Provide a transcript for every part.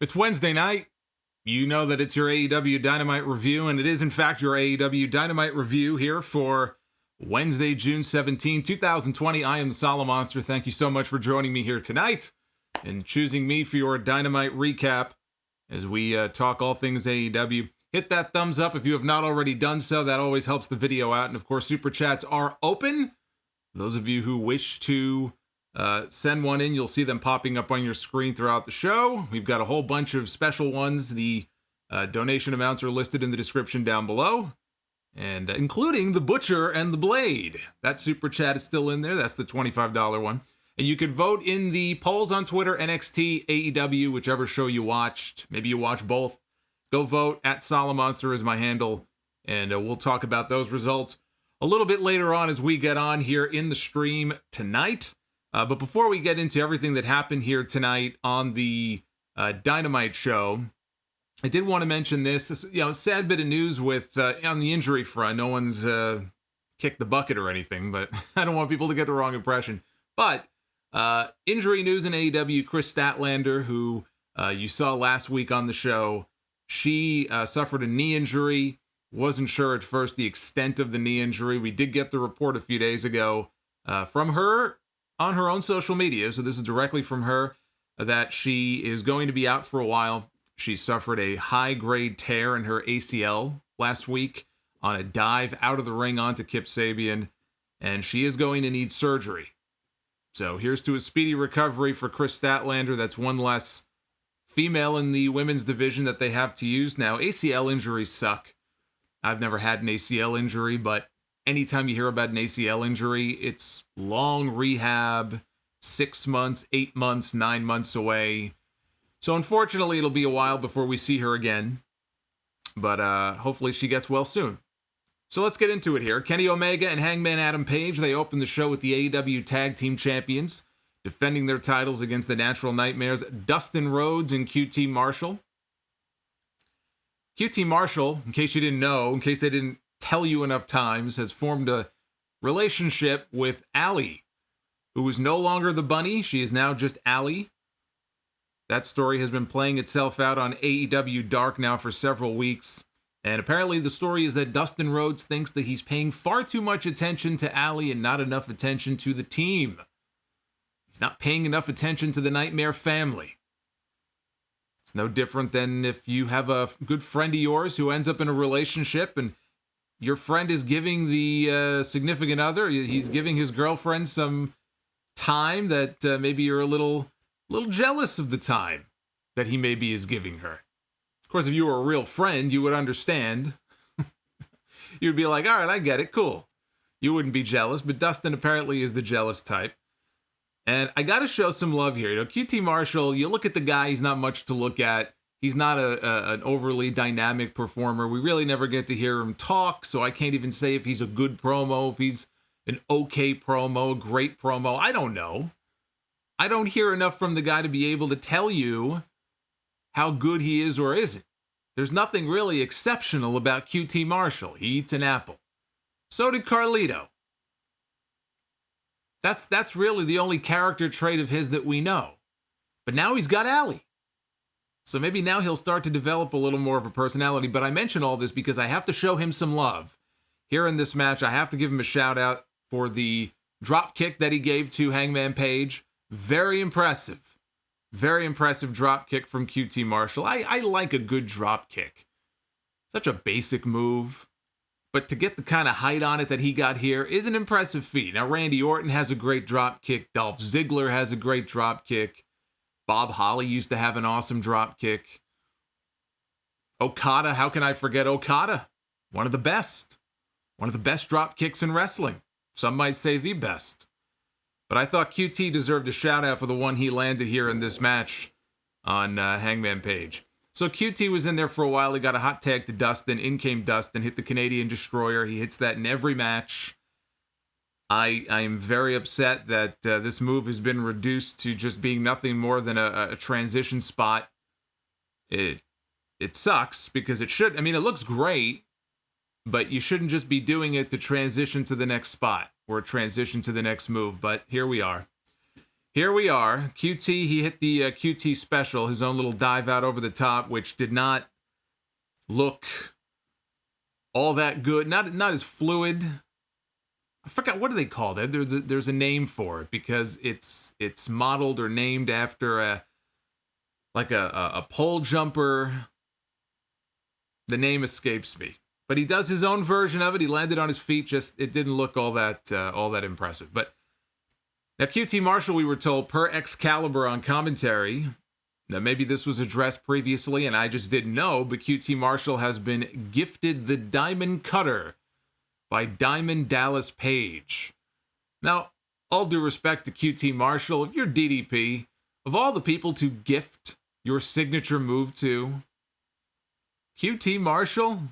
It's Wednesday night. You know that it's your AEW Dynamite review, and it is, in fact, your AEW Dynamite review here for Wednesday, June 17, 2020. I am the Solomonster. Thank you so much for joining me here tonight and choosing me for your Dynamite recap as we talk all things AEW. Hit that thumbs up if you have not already done so. That always helps the video out. And, of course, Super Chats are open. Those of you who wish to send one in, you'll see them popping up on your screen throughout the show. We've got a whole bunch of special ones. The donation amounts are listed in the description down below, and including the Butcher and the Blade. That Super Chat is still in there. That's the $25 one. And you can vote in the polls on Twitter, NXT, AEW, whichever show you watched. Maybe you watch both. Go vote. At Solomonster is my handle, and we'll talk about those results a little bit later on as we get on here in the stream tonight. But before we get into everything that happened here tonight on the Dynamite show, I did want to mention this. Sad bit of news with on the injury front. No one's kicked the bucket or anything, but I don't want people to get the wrong impression. But injury news in AEW, Chris Statlander, who you saw last week on the show, she suffered a knee injury. Wasn't sure at first the extent of the knee injury. We did get the report a few days ago from her on her own social media, so this is directly from her, that she is going to be out for a while. She suffered a high-grade tear in her ACL last week on a dive out of the ring onto Kip Sabian, and she is going to need surgery. So here's to a speedy recovery for Chris Statlander. That's one less female in the women's division that they have to use now. ACL injuries suck. I've never had an ACL injury, but anytime you hear about an ACL injury, it's long rehab, 6 months, 8 months, 9 months away. So unfortunately, it'll be a while before we see her again. But hopefully she gets well soon. So let's get into it here. Kenny Omega and Hangman Adam Page, they opened the show with the AEW Tag Team Champions, defending their titles against the Natural Nightmares, Dustin Rhodes and QT Marshall. QT Marshall, in case you didn't know, in case they didn't tell you enough times, has formed a relationship with Allie, who is no longer the bunny. She is now just Allie. That story has been playing itself out on AEW Dark now for several weeks. And apparently the story is that Dustin Rhodes thinks that he's paying far too much attention to Allie and not enough attention to the team. He's not paying enough attention to the Nightmare family. It's no different than if you have a good friend of yours who ends up in a relationship and your friend is giving the significant other, he's giving his girlfriend some time that maybe you're a little jealous of the time that he maybe is giving her. Of course, if you were a real friend, you would understand. You'd be like, all right, I get it, cool. You wouldn't be jealous, but Dustin apparently is the jealous type. And I got to show some love here. QT Marshall, you look at the guy, he's not much to look at. He's not an overly dynamic performer. We really never get to hear him talk, so I can't even say if he's a good promo, if he's an okay promo, a great promo. I don't know. I don't hear enough from the guy to be able to tell you how good he is or isn't. There's nothing really exceptional about QT Marshall. He eats an apple. So did Carlito. That's really the only character trait of his that we know. But now he's got Allie. So maybe now he'll start to develop a little more of a personality. But I mention all this because I have to show him some love. Here in this match, I have to give him a shout out for the drop kick that he gave to Hangman Page. Very impressive. Very impressive drop kick from QT Marshall. I like a good drop kick. Such a basic move. But to get the kind of height on it that he got here is an impressive feat. Now, Randy Orton has a great drop kick. Dolph Ziggler has a great drop kick. Bob Holly used to have an awesome drop kick. Okada, how can I forget Okada? One of the best. One of the best drop kicks in wrestling. Some might say the best. But I thought QT deserved a shout out for the one he landed here in this match on Hangman Page. So QT was in there for a while. He got a hot tag to Dustin. In came Dustin, hit the Canadian Destroyer. He hits that in every match. I am very upset that this move has been reduced to just being nothing more than a transition spot. It sucks because it should. I mean, it looks great, but you shouldn't just be doing it to transition to the next spot or transition to the next move. But here we are. here we are. QT, he hit the QT special, his own little dive out over the top, which did not look all that good. Not as fluid. I forgot, what do they call that? There's a name for it because it's modeled or named after a pole jumper. The name escapes me. But he does his own version of it. He landed on his feet. Just, it didn't look all that impressive. But now QT Marshall, we were told per Excalibur on commentary, now maybe this was addressed previously and I just didn't know, but QT Marshall has been gifted the Diamond Cutter by Diamond Dallas Page. Now, all due respect to QT Marshall, if you're DDP, of all the people to gift your signature move to, QT Marshall,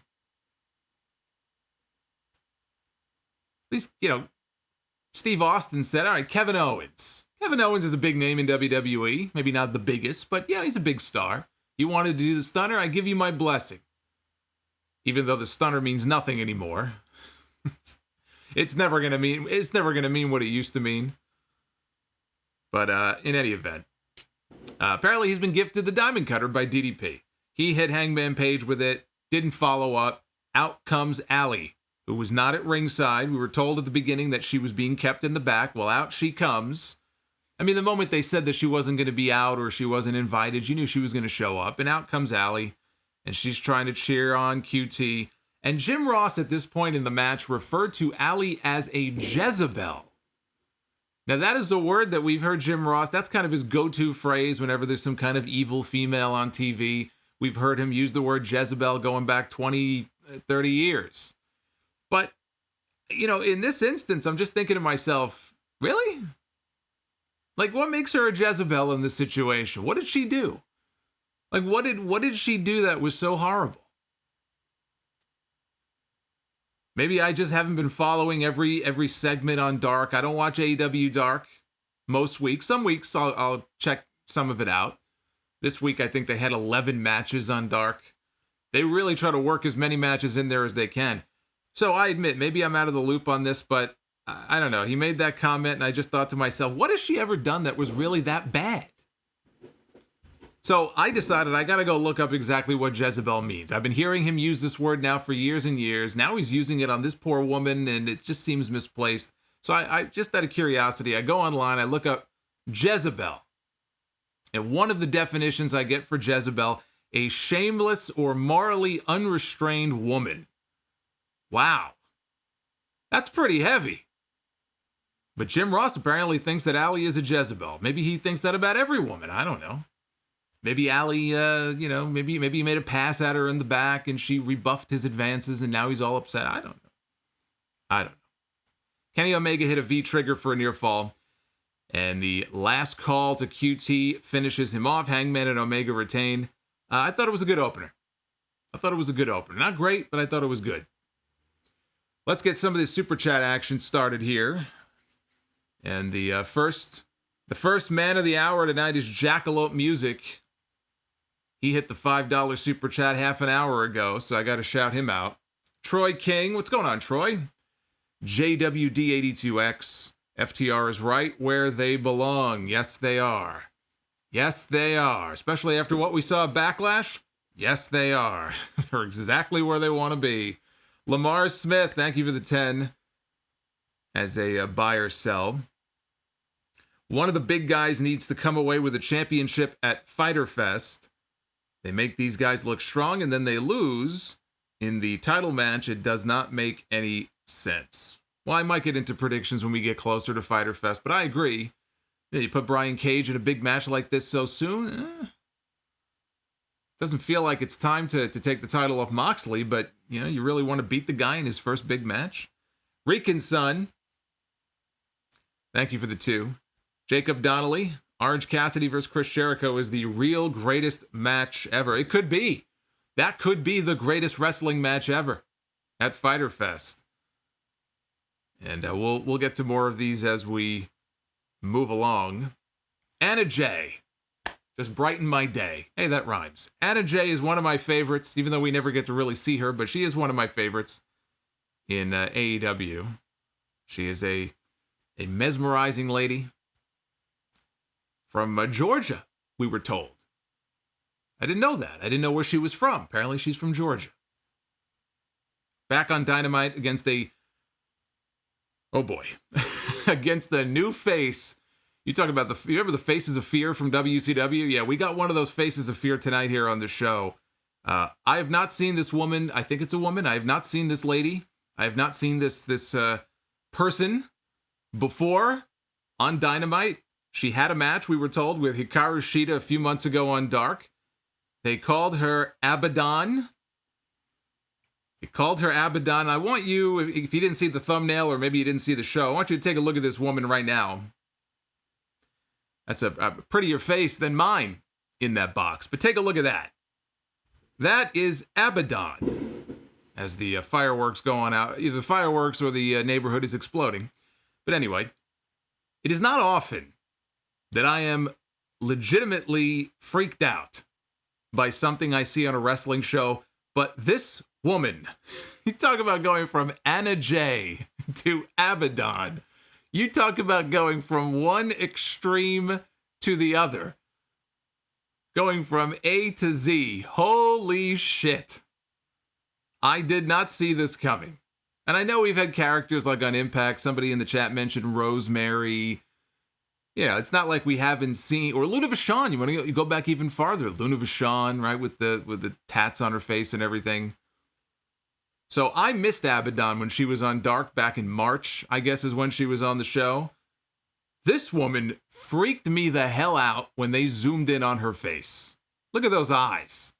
at least, Steve Austin said, all right, Kevin Owens. Kevin Owens is a big name in WWE. Maybe not the biggest, but yeah, he's a big star. You wanted to do the stunner? I give you my blessing. Even though the stunner means nothing anymore. It's never gonna mean what it used to mean. But in any event, apparently he's been gifted the Diamond Cutter by DDP. He hit Hangman Page with it, didn't follow up. Out comes Allie, who was not at ringside. We were told at the beginning that she was being kept in the back. Well, out she comes. I mean, the moment they said that she wasn't going to be out or she wasn't invited, you knew she was going to show up. And out comes Allie, and she's trying to cheer on QT. And Jim Ross, at this point in the match, referred to Allie as a Jezebel. Now, that is a word that we've heard Jim Ross, that's kind of his go-to phrase whenever there's some kind of evil female on TV. We've heard him use the word Jezebel going back 20, 30 years. But, in this instance, I'm just thinking to myself, really? Like, what makes her a Jezebel in this situation? What did she do? Like, what did she do that was so horrible? Maybe I just haven't been following every segment on Dark. I don't watch AEW Dark most weeks. Some weeks I'll check some of it out. This week I think they had 11 matches on Dark. They really try to work as many matches in there as they can. So I admit, maybe I'm out of the loop on this, but I don't know. He made that comment and I just thought to myself, what has she ever done that was really that bad? So I decided I got to go look up exactly what Jezebel means. I've been hearing him use this word now for years and years. Now he's using it on this poor woman and it just seems misplaced. So I just out of curiosity, I go online, I look up Jezebel. And one of the definitions I get for Jezebel, a shameless or morally unrestrained woman. Wow. That's pretty heavy. But Jim Ross apparently thinks that Allie is a Jezebel. Maybe he thinks that about every woman. I don't know. Maybe Allie, maybe he made a pass at her in the back and she rebuffed his advances and now he's all upset. I don't know. Kenny Omega hit a V-trigger for a near fall. And the last call to QT finishes him off. Hangman and Omega retain. I thought it was a good opener. Not great, but I thought it was good. Let's get some of this Super Chat action started here. And the first man of the hour tonight is Jackalope Music. He hit the $5 Super Chat half an hour ago, so I got to shout him out. Troy King, what's going on, Troy? JWD82X. FTR is right where they belong. Yes, they are. Yes, they are. Especially after what we saw at Backlash. Yes, they are. They're exactly where they want to be. Lamar Smith, thank you for the 10 as a buy or sell. One of the big guys needs to come away with a championship at Fyter Fest. They make these guys look strong and then they lose in the title match. It does not make any sense. Well, I might get into predictions when we get closer to Fyter Fest, but I agree. You put Brian Cage in a big match like this so soon. Doesn't feel like it's time to take the title off Moxley, but you really want to beat the guy in his first big match. Rican's son, thank you for the 2. Jacob Donnelly, Orange Cassidy versus Chris Jericho is the real greatest match ever. It could be. That could be the greatest wrestling match ever at Fyter Fest. And we'll get to more of these as we move along. Anna Jay. Just brighten my day. Hey, that rhymes. Anna Jay is one of my favorites, even though we never get to really see her, but she is one of my favorites in AEW. She is a mesmerizing lady. from Georgia, we were told. I didn't know that. I didn't know where she was from. Apparently she's from Georgia. Back on Dynamite against oh boy, against the new face. You talk about you remember the Faces of Fear from WCW? Yeah, we got one of those Faces of Fear tonight here on the show. I have not seen this woman. I think it's a woman. I have not seen this lady. I have not seen this person before on Dynamite. She had a match, we were told, with Hikaru Shida a few months ago on Dark. They called her Abaddon. I want you, if you didn't see the thumbnail or maybe you didn't see the show, I want you to take a look at this woman right now. That's a prettier face than mine in that box. But take a look at that. That is Abaddon. As the fireworks go on out. Either the fireworks or the neighborhood is exploding. But anyway, it is not often that I am legitimately freaked out by something I see on a wrestling show. But this woman, you talk about going from Anna Jay to Abaddon. You talk about going from one extreme to the other. Going from A to Z. Holy shit. I did not see this coming. And I know we've had characters like on Impact. Somebody in the chat mentioned Rosemary. Yeah, it's not like we haven't seen, or Luna Vachon. You want to go back even farther. Luna Vachon, right, with the tats on her face and everything. So I missed Abaddon when she was on Dark back in March, I guess is when she was on the show. This woman freaked me the hell out when they zoomed in on her face. Look at those eyes.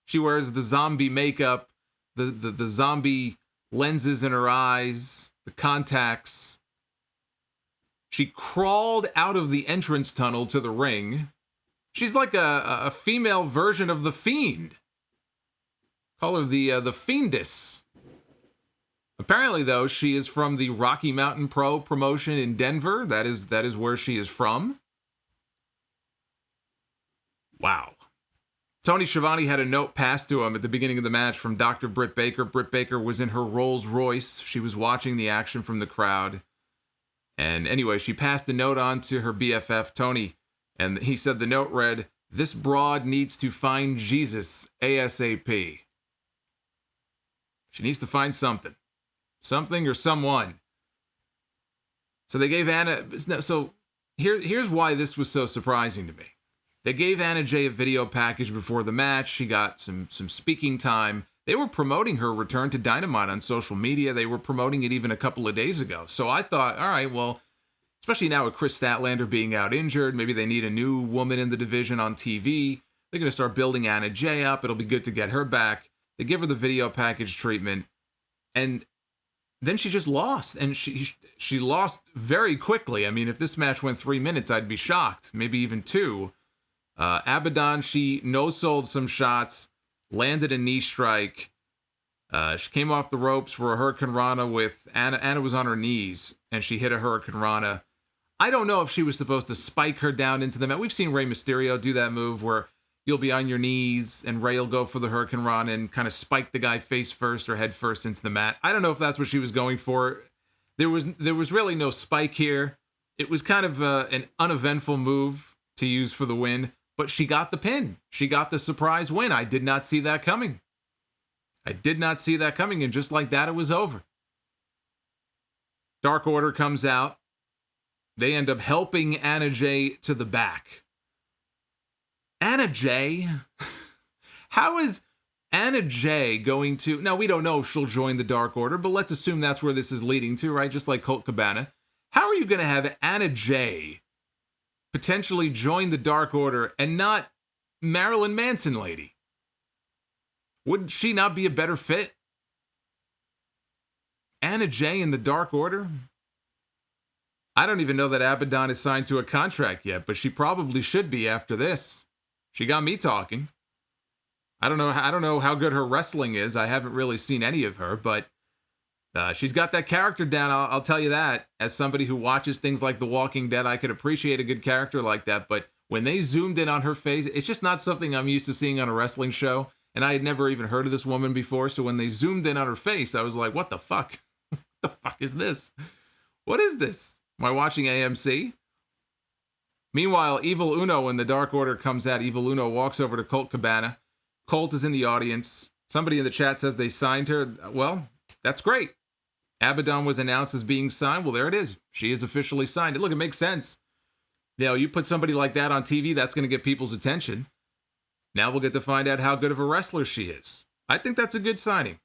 She wears the zombie makeup, the zombie lenses in her eyes, the contacts. She crawled out of the entrance tunnel to the ring. She's like a female version of the Fiend. Call her the Fiendess. Apparently, though, she is from the Rocky Mountain Pro promotion in Denver. That is where she is from. Wow. Tony Schiavone had a note passed to him at the beginning of the match from Dr. Britt Baker. Britt Baker was in her Rolls Royce. She was watching the action from the crowd. And anyway, she passed the note on to her BFF, Tony. And he said the note read, "This broad needs to find Jesus ASAP." She needs to find something. Something or someone. So they gave Anna... So here's why this was so surprising to me. They gave Anna Jay a video package before the match. She got some speaking time. They were promoting her return to Dynamite on social media. They were promoting it even a couple of days ago. So I thought, all right, well, especially now with Chris Statlander being out injured, maybe they need a new woman in the division on TV. They're going to start building Anna Jay up. It'll be good to get her back. They give her the video package treatment. And then she just lost. And she lost very quickly. I mean, if this match went 3 minutes, I'd be shocked. Maybe even 2. Abaddon, she no-sold some shots. Landed a knee strike. She came off the ropes for a Hurricane Rana with Anna. Anna was on her knees, and she hit a Hurricane Rana. I don't know if she was supposed to spike her down into the mat. We've seen Rey Mysterio do that move where you'll be on your knees, and Rey will go for the Hurricane Rana and kind of spike the guy face first or head first into the mat. I don't know if that's what she was going for. There was really no spike here. It was kind of an uneventful move to use for the win. But she got the pin. She got the surprise win. I did not see that coming. And just like that, it was over. Dark Order comes out. They end up helping Anna Jay to the back. Anna Jay? How is Anna Jay going to... Now, we don't know if she'll join the Dark Order, but let's assume that's where this is leading to, right? Just like Colt Cabana. How are you going to have Anna Jay potentially join the Dark Order and not Marilyn Manson lady? Would she not be a better fit? Anna Jay in the Dark Order? I don't even know that Abaddon is signed to a contract yet, but she probably should be after this. She got me talking. I don't know how good her wrestling is. I haven't really seen any of her, but she's got that character down, I'll tell you that. As somebody who watches things like The Walking Dead, I could appreciate a good character like that. But when they zoomed in on her face, it's just not something I'm used to seeing on a wrestling show. And I had never even heard of this woman before. So when they zoomed in on her face, I was like, what the fuck? What the fuck is this? What is this? Am I watching AMC? Meanwhile, Evil Uno in the Dark Order comes out. Evil Uno walks over to Colt Cabana. Colt is in the audience. Somebody in the chat says they signed her. Well, that's great. Abaddon was announced as being signed. Well, there it is. She is officially signed. Look, it makes sense. You put somebody like that on TV, that's going to get people's attention. Now we'll get to find out how good of a wrestler she is. I think that's a good signing.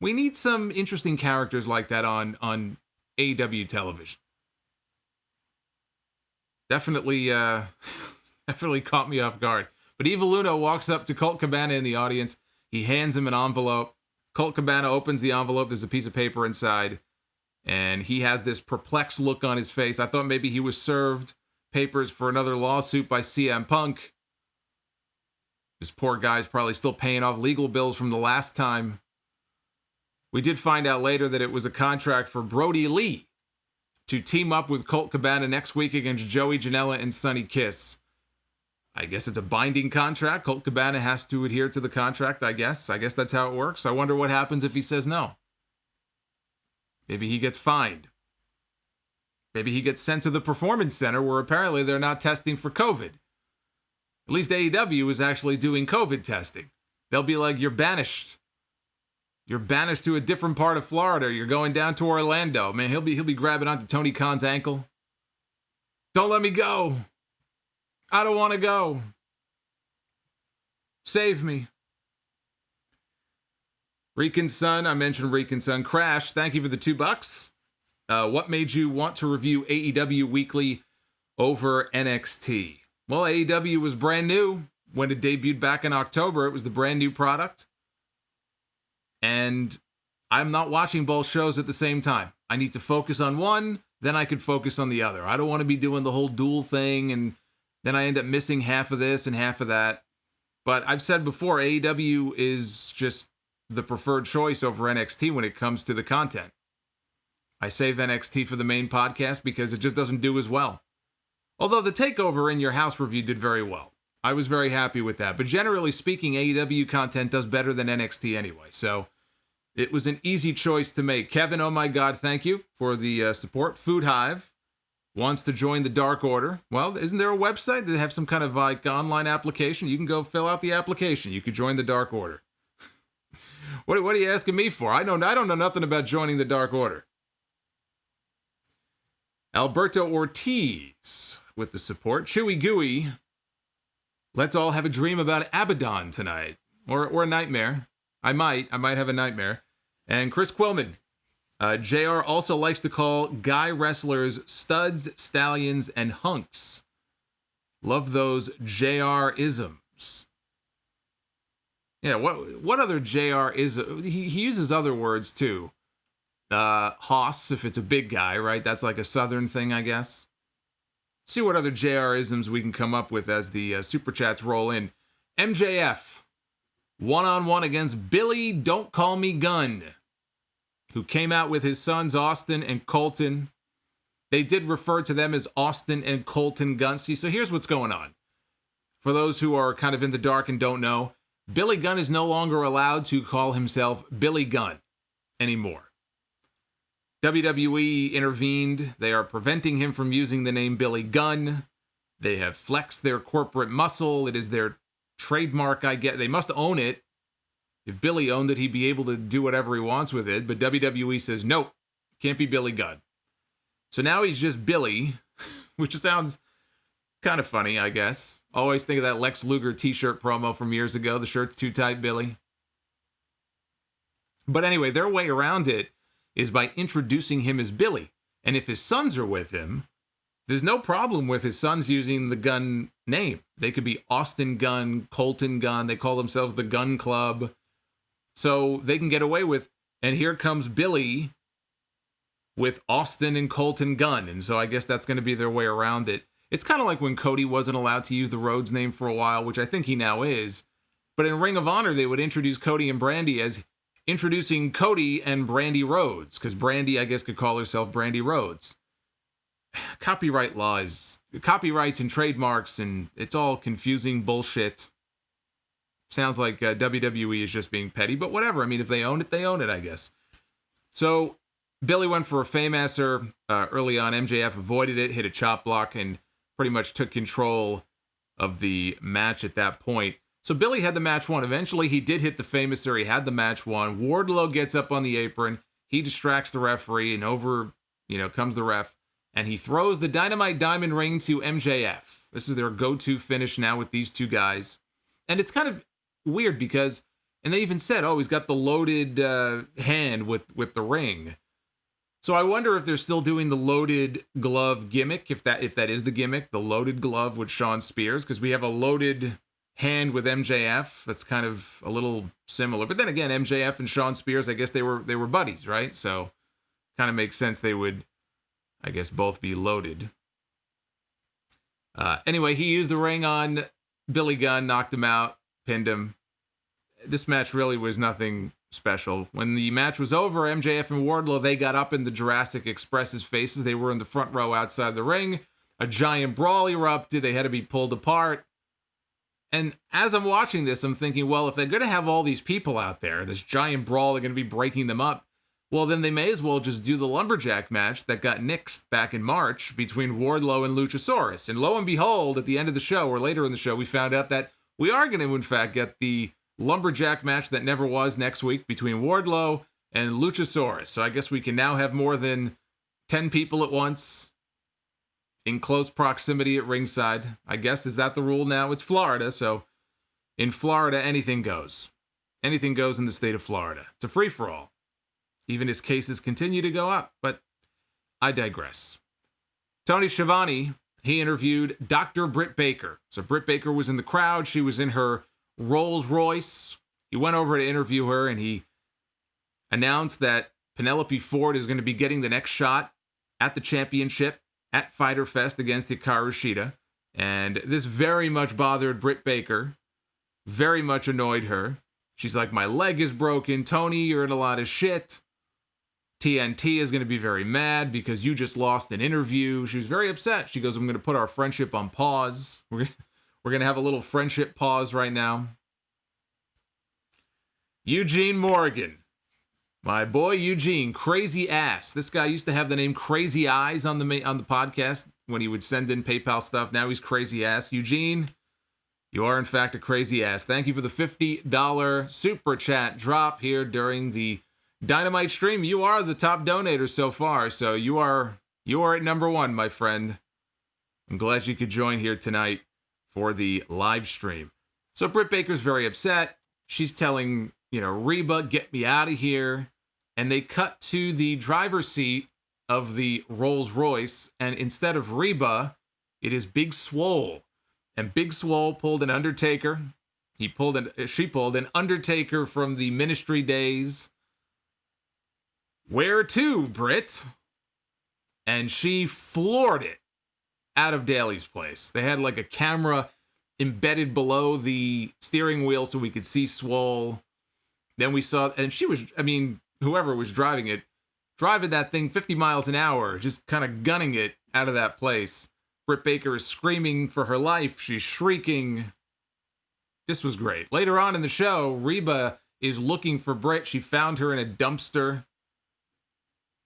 We need some interesting characters like that on AEW television. Definitely caught me off guard. But Evil Uno walks up to Colt Cabana in the audience. He hands him an envelope. Colt Cabana opens the envelope. There's a piece of paper inside. And he has this perplexed look on his face. I thought maybe he was served papers for another lawsuit by CM Punk. This poor guy's probably still paying off legal bills from the last time. We did find out later that it was a contract for Brody Lee to team up with Colt Cabana next week against Joey Janela and Sonny Kiss. I guess it's a binding contract. Colt Cabana has to adhere to the contract, I guess. I guess that's how it works. I wonder what happens if he says no. Maybe he gets fined. Maybe he gets sent to the Performance Center where apparently they're not testing for COVID. At least AEW is actually doing COVID testing. They'll be like, you're banished. You're banished to a different part of Florida. You're going down to Orlando. Man, he'll be grabbing onto Tony Khan's ankle. Don't let me go. I don't want to go. Save me. Rican's son, I mentioned Rican's son. Crash, thank you for the $2. What made you want to review AEW Weekly over NXT? Well, AEW was brand new when it debuted back in October. It was the brand new product. And I'm not watching both shows at the same time. I need to focus on one, then I could focus on the other. I don't want to be doing the whole dual thing, and then I end up missing half of this and half of that. But I've said before, AEW is just the preferred choice over NXT when it comes to the content. I save NXT for the main podcast because it just doesn't do as well. Although the Takeover in Your House review did very well. I was very happy with that. But generally speaking, AEW content does better than NXT anyway. So it was an easy choice to make. Kevin, oh my God, thank you for the support. Food Hive wants to join the Dark Order. Well, isn't there a website that have some kind of like online application? You can go fill out the application. You could join the Dark Order. What are you asking me for? I don't know nothing about joining the Dark Order. Alberto Ortiz with the support. Chewy Gooey, let's all have a dream about Abaddon tonight. Or a nightmare. I might have a nightmare. And Chris Quillman. JR also likes to call guy wrestlers studs, stallions, and hunks. Love those JR-isms. Yeah, what other JR is? He uses other words too. Hoss, if it's a big guy, right? That's like a southern thing, I guess. See what other JR-isms we can come up with as the super chats roll in. MJF, one-on-one against Billy Don't Call Me Gun, who came out with his sons Austin and Colton. They did refer to them as Austin and Colton Gunn. See, so here's what's going on. For those who are kind of in the dark and don't know, Billy Gunn is no longer allowed to call himself Billy Gunn anymore. WWE intervened. They are preventing him from using the name Billy Gunn. They have flexed their corporate muscle. It is their trademark, I get. They must own it. If Billy owned it, he'd be able to do whatever he wants with it. But WWE says, nope, can't be Billy Gunn. So now he's just Billy, which sounds kind of funny, I guess. Always think of that Lex Luger t-shirt promo from years ago. The shirt's too tight, Billy. But anyway, their way around it is by introducing him as Billy. And if his sons are with him, there's no problem with his sons using the Gunn name. They could be Austin Gunn, Colton Gunn. They call themselves the Gunn Club. So they can get away with, and here comes Billy with Austin and Colton Gunn. And so I guess that's going to be their way around it. It's kind of like when Cody wasn't allowed to use the Rhodes name for a while, which I think he now is. But in Ring of Honor, they would introduce Cody and Brandy as introducing Cody and Brandy Rhodes, because Brandy, I guess, could call herself Brandy Rhodes. Copyright laws, copyrights and trademarks, and it's all confusing bullshit. Sounds like WWE is just being petty, but whatever. I mean, if they own it, I guess. So Billy went for a Fameasser early on. MJF avoided it, hit a chop block, and pretty much took control of the match at that point. So Billy had the match won. Eventually, he did hit the famous, or he had the match won. Wardlow gets up on the apron. He distracts the referee, and over, comes the ref. And he throws the Dynamite Diamond Ring to MJF. This is their go-to finish now with these two guys. And it's kind of weird because, and they even said, he's got the loaded hand with the ring. So I wonder if they're still doing the loaded glove gimmick, if that is the gimmick, the loaded glove with Shawn Spears, because we have a loaded hand with MJF. That's kind of a little similar. But then again, MJF and Shawn Spears, I guess they were buddies, right? So kind of makes sense they would, I guess, both be loaded. Anyway, he used the ring on Billy Gunn, knocked him out, pinned him. This match really was nothing special. When the match was over, MJF and Wardlow, they got up in the Jurassic Express's faces. They were in the front row outside the ring. A giant brawl erupted. They had to be pulled apart. And as I'm watching this, I'm thinking, well, if they're going to have all these people out there, this giant brawl, they're going to be breaking them up, well, then they may as well just do the lumberjack match that got nixed back in March between Wardlow and Luchasaurus. And lo and behold, at the end of the show, or later in the show, we found out that we are going to, in fact, get the lumberjack match that never was next week between Wardlow and Luchasaurus. So I guess we can now have more than 10 people at once in close proximity at ringside. I guess, is that the rule now? It's Florida, so in Florida, anything goes. Anything goes in the state of Florida. It's a free-for-all, even as cases continue to go up. But I digress. Tony Schiavone, he interviewed Dr. Britt Baker. So Britt Baker was in the crowd. She was in her Rolls Royce. He went over to interview her, and he announced that Penelope Ford is going to be getting the next shot at the championship at Fyter Fest against Hikaru Shida. And this very much bothered Britt Baker, very much annoyed her. She's like, my leg is broken. Tony, you're in a lot of shit. TNT is going to be very mad because you just lost an interview. She was very upset. She goes, I'm going to put our friendship on pause. We're going to have a little friendship pause right now. Eugene Morgan. My boy Eugene, Crazy Ass. This guy used to have the name Crazy Eyes on the podcast when he would send in PayPal stuff. Now he's Crazy Ass. Eugene, you are in fact a crazy ass. Thank you for the $50 super chat drop here during the Dynamite stream. You are the top donator so far, so you are at number one, my friend. I'm glad you could join here tonight for the live stream. So Britt Baker's very upset. She's telling, Reba, get me out of here. And they cut to the driver's seat of the Rolls Royce, and instead of Reba, it is Big Swole. And Big Swole pulled an Undertaker. She pulled an Undertaker from the Ministry days. Where to, Britt? And she floored it out of Daly's place. They had like a camera embedded below the steering wheel so we could see Swole. Then we saw, and she was, whoever was driving that thing 50 miles an hour, just kind of gunning it out of that place. Britt Baker is screaming for her life. She's shrieking. This was great. Later on in the show, Reba is looking for Britt. She found her in a dumpster.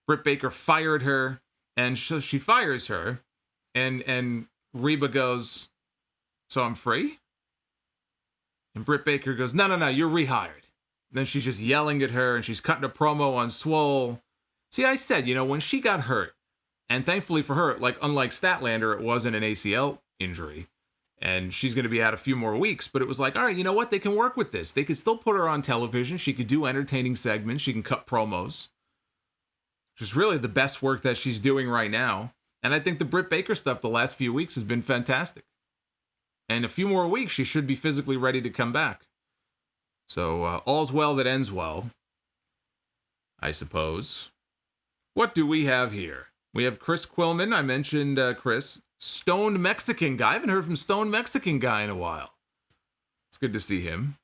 Britt Baker fired her, and she fires her, and Reba goes, so I'm free? And Britt Baker goes, no, you're rehired. Then she's just yelling at her, and she's cutting a promo on Swole. See, I said, when she got hurt, and thankfully for her, like unlike Statlander, it wasn't an ACL injury, and she's going to be out a few more weeks, but it was like, all right, you know what? They can work with this. They could still put her on television. She could do entertaining segments. She can cut promos, which is really the best work that she's doing right now. And I think the Britt Baker stuff the last few weeks has been fantastic. And a few more weeks, she should be physically ready to come back. So all's well that ends well, I suppose. What do we have here? We have Chris Quillman. I mentioned Chris. Stoned Mexican Guy. I haven't heard from Stoned Mexican Guy in a while. It's good to see him.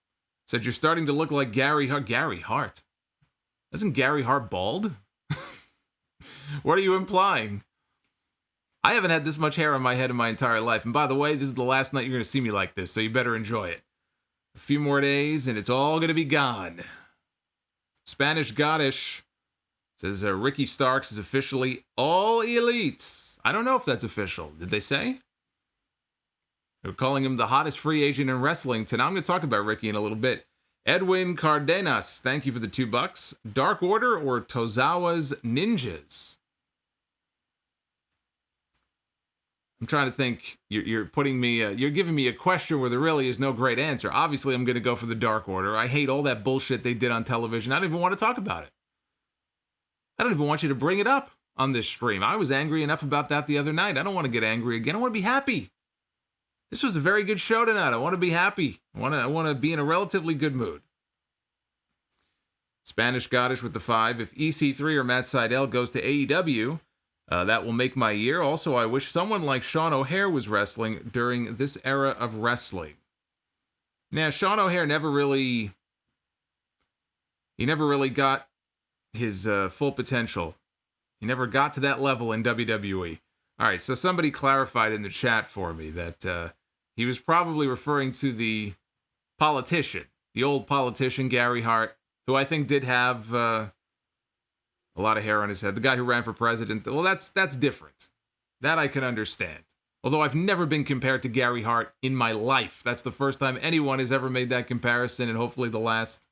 Said you're starting to look like Gary Hart. Gary Hart? Isn't Gary Hart bald? What are you implying? I haven't had this much hair on my head in my entire life. And by the way, this is the last night you're going to see me like this, so you better enjoy it. A few more days, and it's all going to be gone. Spanish Goddess says Ricky Starks is officially all elite. I don't know if that's official. Did they say? They're calling him the hottest free agent in wrestling. Tonight, I'm going to talk about Ricky in a little bit. Edwin Cardenas, thank you for the $2. Dark Order or Tozawa's Ninjas? I'm trying to think. You're putting me. You're giving me a question where there really is no great answer. Obviously, I'm going to go for the Dark Order. I hate all that bullshit they did on television. I don't even want to talk about it. I don't even want you to bring it up on this stream. I was angry enough about that the other night. I don't want to get angry again. I want to be happy. This was a very good show tonight. I want to be happy. I want to be in a relatively good mood. Spanish Goddess with the 5. If EC3 or Matt Sydal goes to AEW, that will make my year. Also, I wish someone like Sean O'Haire was wrestling during this era of wrestling. Now, Sean O'Haire never really got his full potential. He never got to that level in WWE. All right, so somebody clarified in the chat for me that he was probably referring to the politician, the old politician, Gary Hart, who I think did have a lot of hair on his head. The guy who ran for president. Well, that's different. That I can understand. Although I've never been compared to Gary Hart in my life. That's the first time anyone has ever made that comparison, and hopefully the last.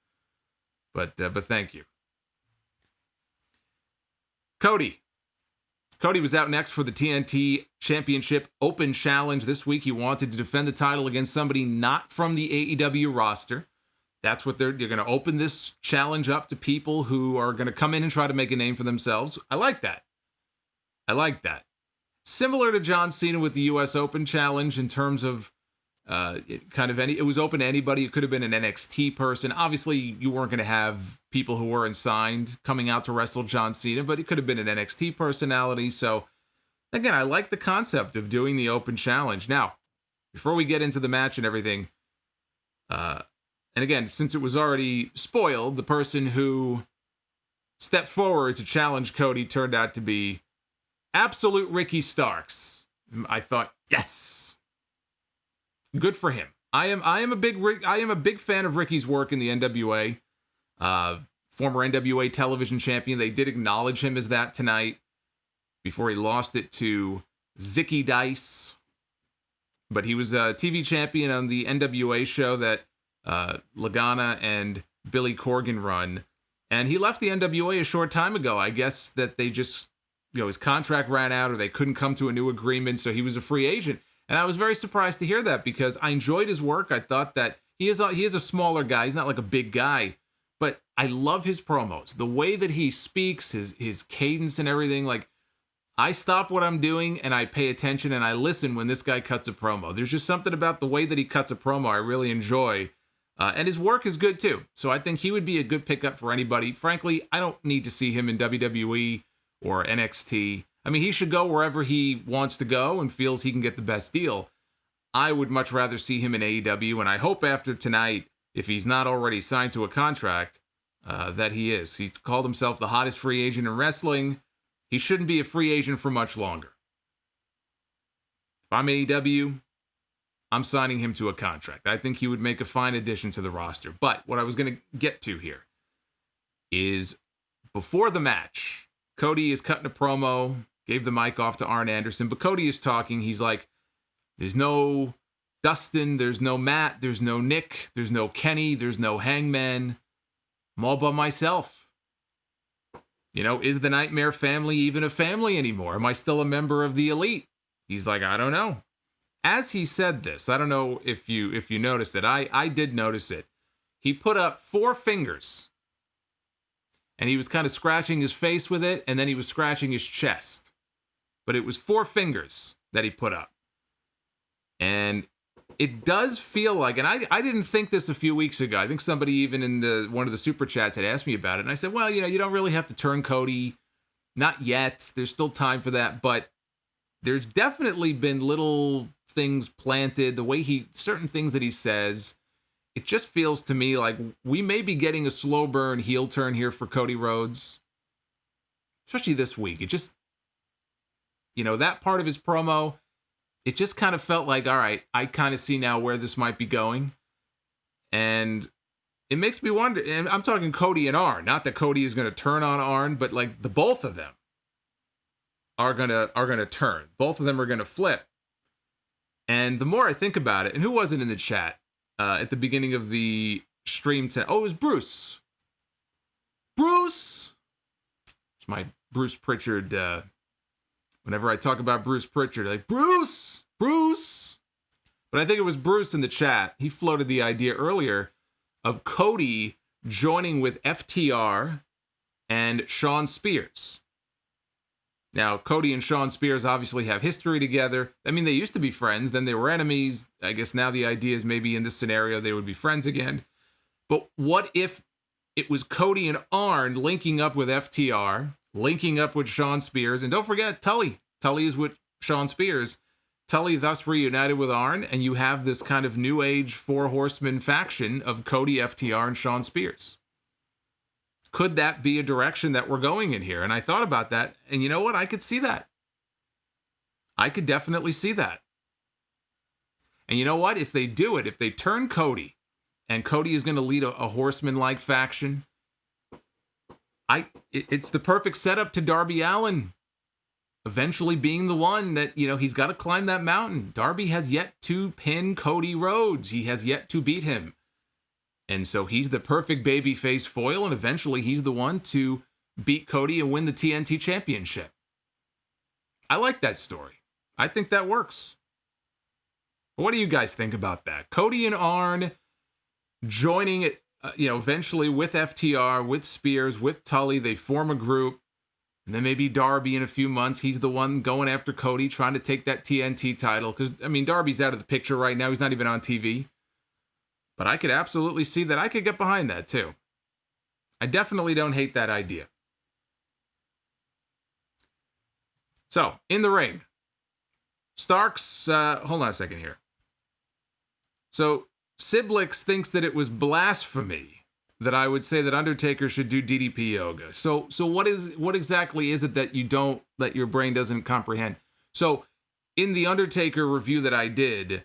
But thank you. Cody was out next for the TNT Championship Open Challenge this week. He wanted to defend the title against somebody not from the AEW roster. That's what they're going to open this challenge up to people who are going to come in and try to make a name for themselves. I like that. Similar to John Cena with the US Open Challenge in terms of it was open to anybody. It could have been an NXT person. Obviously, you weren't going to have people who weren't signed coming out to wrestle John Cena, but it could have been an NXT personality. So, again, I like the concept of doing the Open Challenge. Now, before we get into the match and everything, and again, since it was already spoiled, the person who stepped forward to challenge Cody turned out to be absolute Ricky Starks. I thought, yes, good for him. I am a big fan of Ricky's work in the NWA. Former NWA television champion. They did acknowledge him as that tonight before he lost it to Zicky Dice. But he was a TV champion on the NWA show that Lagana and Billy Corgan run, and he left the NWA a short time ago. I guess that they just, his contract ran out or they couldn't come to a new agreement, so he was a free agent. And I was very surprised to hear that because I enjoyed his work. I thought that he is a smaller guy. He's not like a big guy, but I love his promos. The way that he speaks, his cadence and everything. Like, I stop what I'm doing and I pay attention and I listen when this guy cuts a promo. There's just something about the way that he cuts a promo I really enjoy. And his work is good too. So I think he would be a good pickup for anybody. Frankly, I don't need to see him in WWE or NXT. I mean, he should go wherever he wants to go and feels he can get the best deal. I would much rather see him in AEW. And I hope after tonight, if he's not already signed to a contract, that he is. He's called himself the hottest free agent in wrestling. He shouldn't be a free agent for much longer. If I'm AEW, I'm signing him to a contract. I think he would make a fine addition to the roster. But what I was going to get to here is before the match, Cody is cutting a promo, gave the mic off to Arn Anderson, but Cody is talking. He's like, there's no Dustin, there's no Matt, there's no Nick, there's no Kenny, there's no Hangman. I'm all by myself. Is the Nightmare family even a family anymore? Am I still a member of the Elite? He's like, I don't know. As he said this, I don't know if you noticed it. I did notice it. He put up 4 fingers. And he was kind of scratching his face with it, and then he was scratching his chest. But it was 4 fingers that he put up. And it does feel like, and I didn't think this a few weeks ago. I think somebody even in one of the super chats had asked me about it. And I said, well, you don't really have to turn Cody. Not yet. There's still time for that. But there's definitely been little things planted, the way certain things that he says, it just feels to me like we may be getting a slow burn heel turn here for Cody Rhodes, especially this week. It just, that part of his promo, it just kind of felt like, all right, I kind of see now where this might be going. And it makes me wonder, and I'm talking Cody and Arn, not that Cody is going to turn on Arn, but like the both of them are going to turn. Both of them are going to flip. And the more I think about it, and who wasn't in the chat at the beginning of the stream tonight? Oh, it was Bruce. Bruce! It's my Bruce Pritchard. Whenever I talk about Bruce Pritchard, like, Bruce! Bruce! But I think it was Bruce in the chat. He floated the idea earlier of Cody joining with FTR and Shawn Spears. Now, Cody and Shawn Spears obviously have history together. I mean, they used to be friends, then they were enemies. I guess now the idea is maybe in this scenario they would be friends again. But what if it was Cody and Arn linking up with FTR, linking up with Shawn Spears, and don't forget Tully. Tully is with Shawn Spears. Tully thus reunited with Arn, and you have this kind of new age Four Horsemen faction of Cody, FTR, and Shawn Spears. Could that be a direction that we're going in here? And I thought about that, and you know what? I could see that. I could definitely see that. And you know what? If they do it, if they turn Cody, and Cody is going to lead a horseman-like faction, it's the perfect setup to Darby Allin eventually being the one that, he's got to climb that mountain. Darby has yet to pin Cody Rhodes. He has yet to beat him. And so he's the perfect babyface foil, and eventually he's the one to beat Cody and win the TNT Championship. I like that story. I think that works. What do you guys think about that? Cody and Arn joining it, eventually with FTR, with Spears, with Tully. They form a group. And then maybe Darby in a few months, he's the one going after Cody, trying to take that TNT title. Because, Darby's out of the picture right now. He's not even on TV. But I could absolutely see that. I could get behind that, too. I definitely don't hate that idea. So, in the ring. Starks, hold on a second here. So, Siblix thinks that it was blasphemy that I would say that Undertaker should do DDP yoga. So what exactly is it that your brain doesn't comprehend? So, in the Undertaker review that I did,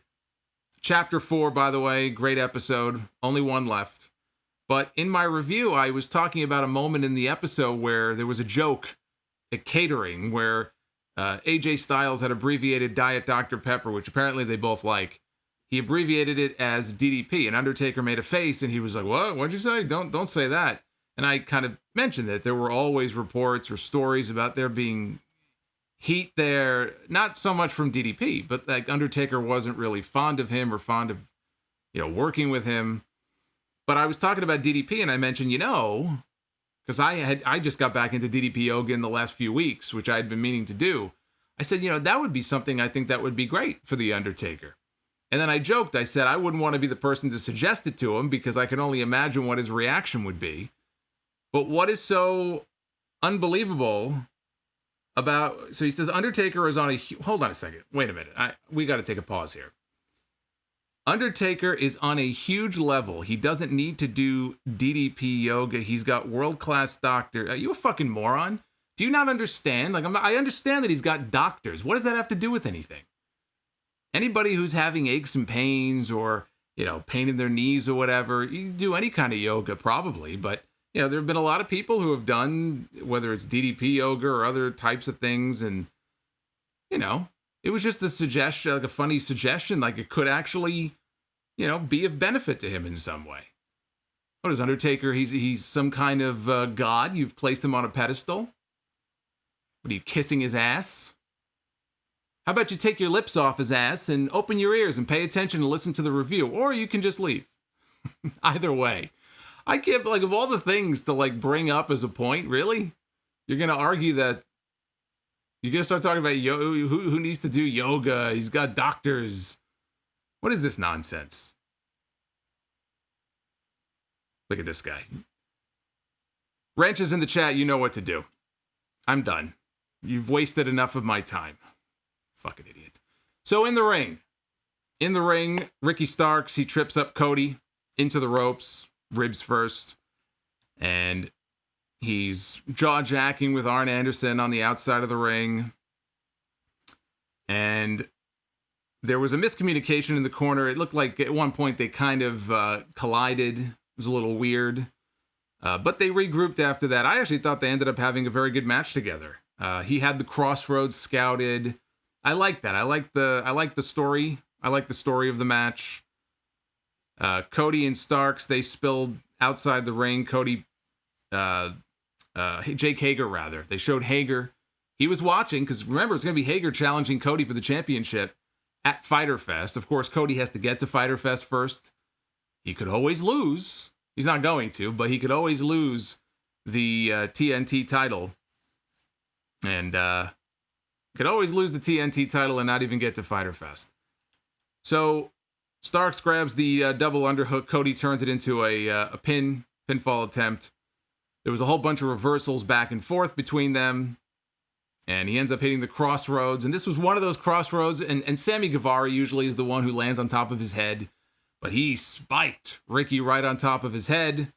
Chapter 4, by the way, great episode, only one left. But in my review, I was talking about a moment in the episode where there was a joke at catering where AJ Styles had abbreviated Diet Dr. Pepper, which apparently they both like. He abbreviated it as DDP, and Undertaker made a face, and he was like, "What? What'd you say? Don't say that." And I kind of mentioned that there were always reports or stories about there being heat there, not so much from DDP, but like Undertaker wasn't really fond of him or fond of, working with him. But I was talking about DDP, and I mentioned, because I just got back into DDP yoga in the last few weeks, which I had been meaning to do. I said, that would be something I think that would be great for the Undertaker. And then I joked, I said I wouldn't want to be the person to suggest it to him because I can only imagine what his reaction would be. But what is so unbelievable about, so he says Undertaker is on hold on a second. Wait a minute. We got to take a pause here. Undertaker is on a huge level. He doesn't need to do DDP yoga. He's got world-class doctor. Are you a fucking moron? Do you not understand? I understand that he's got doctors. What does that have to do with anything? Anybody who's having aches and pains or, pain in their knees or whatever, you do any kind of yoga probably. But, there have been a lot of people who have done, whether it's DDP yoga or other types of things. And, it was just a suggestion, like a funny suggestion, like it could actually, be of benefit to him in some way. What is Undertaker? He's some kind of god. You've placed him on a pedestal. What are you, kissing his ass? How about you take your lips off his ass and open your ears and pay attention and listen to the review? Or you can just leave. Either way. I can't, of all the things to, bring up as a point, really? You're going to argue that you're going to start talking about who needs to do yoga? He's got doctors. What is this nonsense? Look at this guy. Wrenches in the chat, you know what to do. I'm done. You've wasted enough of my time. Fucking idiot. So in the ring, Ricky Starks, he trips up Cody into the ropes, ribs first, and he's jaw-jacking with Arn Anderson on the outside of the ring. And there was a miscommunication in the corner. It looked like at one point they kind of collided. It was a little weird. But they regrouped after that. I actually thought they ended up having a very good match together. He had the Crossroads scouted. I like that. I like the story I like the story of the match. Cody and Starks, they spilled outside the ring. Jake Hager, rather. They showed Hager. He was watching, because remember, it's going to be Hager challenging Cody for the championship at Fyter Fest. Of course, Cody has to get to Fyter Fest first. He could always lose. He's not going to, but he could always lose the TNT title. And could always lose the TNT title and not even get to Fyter Fest. So Starks grabs the double underhook. Cody turns it into a pinfall attempt. There was a whole bunch of reversals back and forth between them. And he ends up hitting the crossroads. And this was one of those crossroads. And Sammy Guevara usually is the one who lands on top of his head. But he spiked Ricky right on top of his head.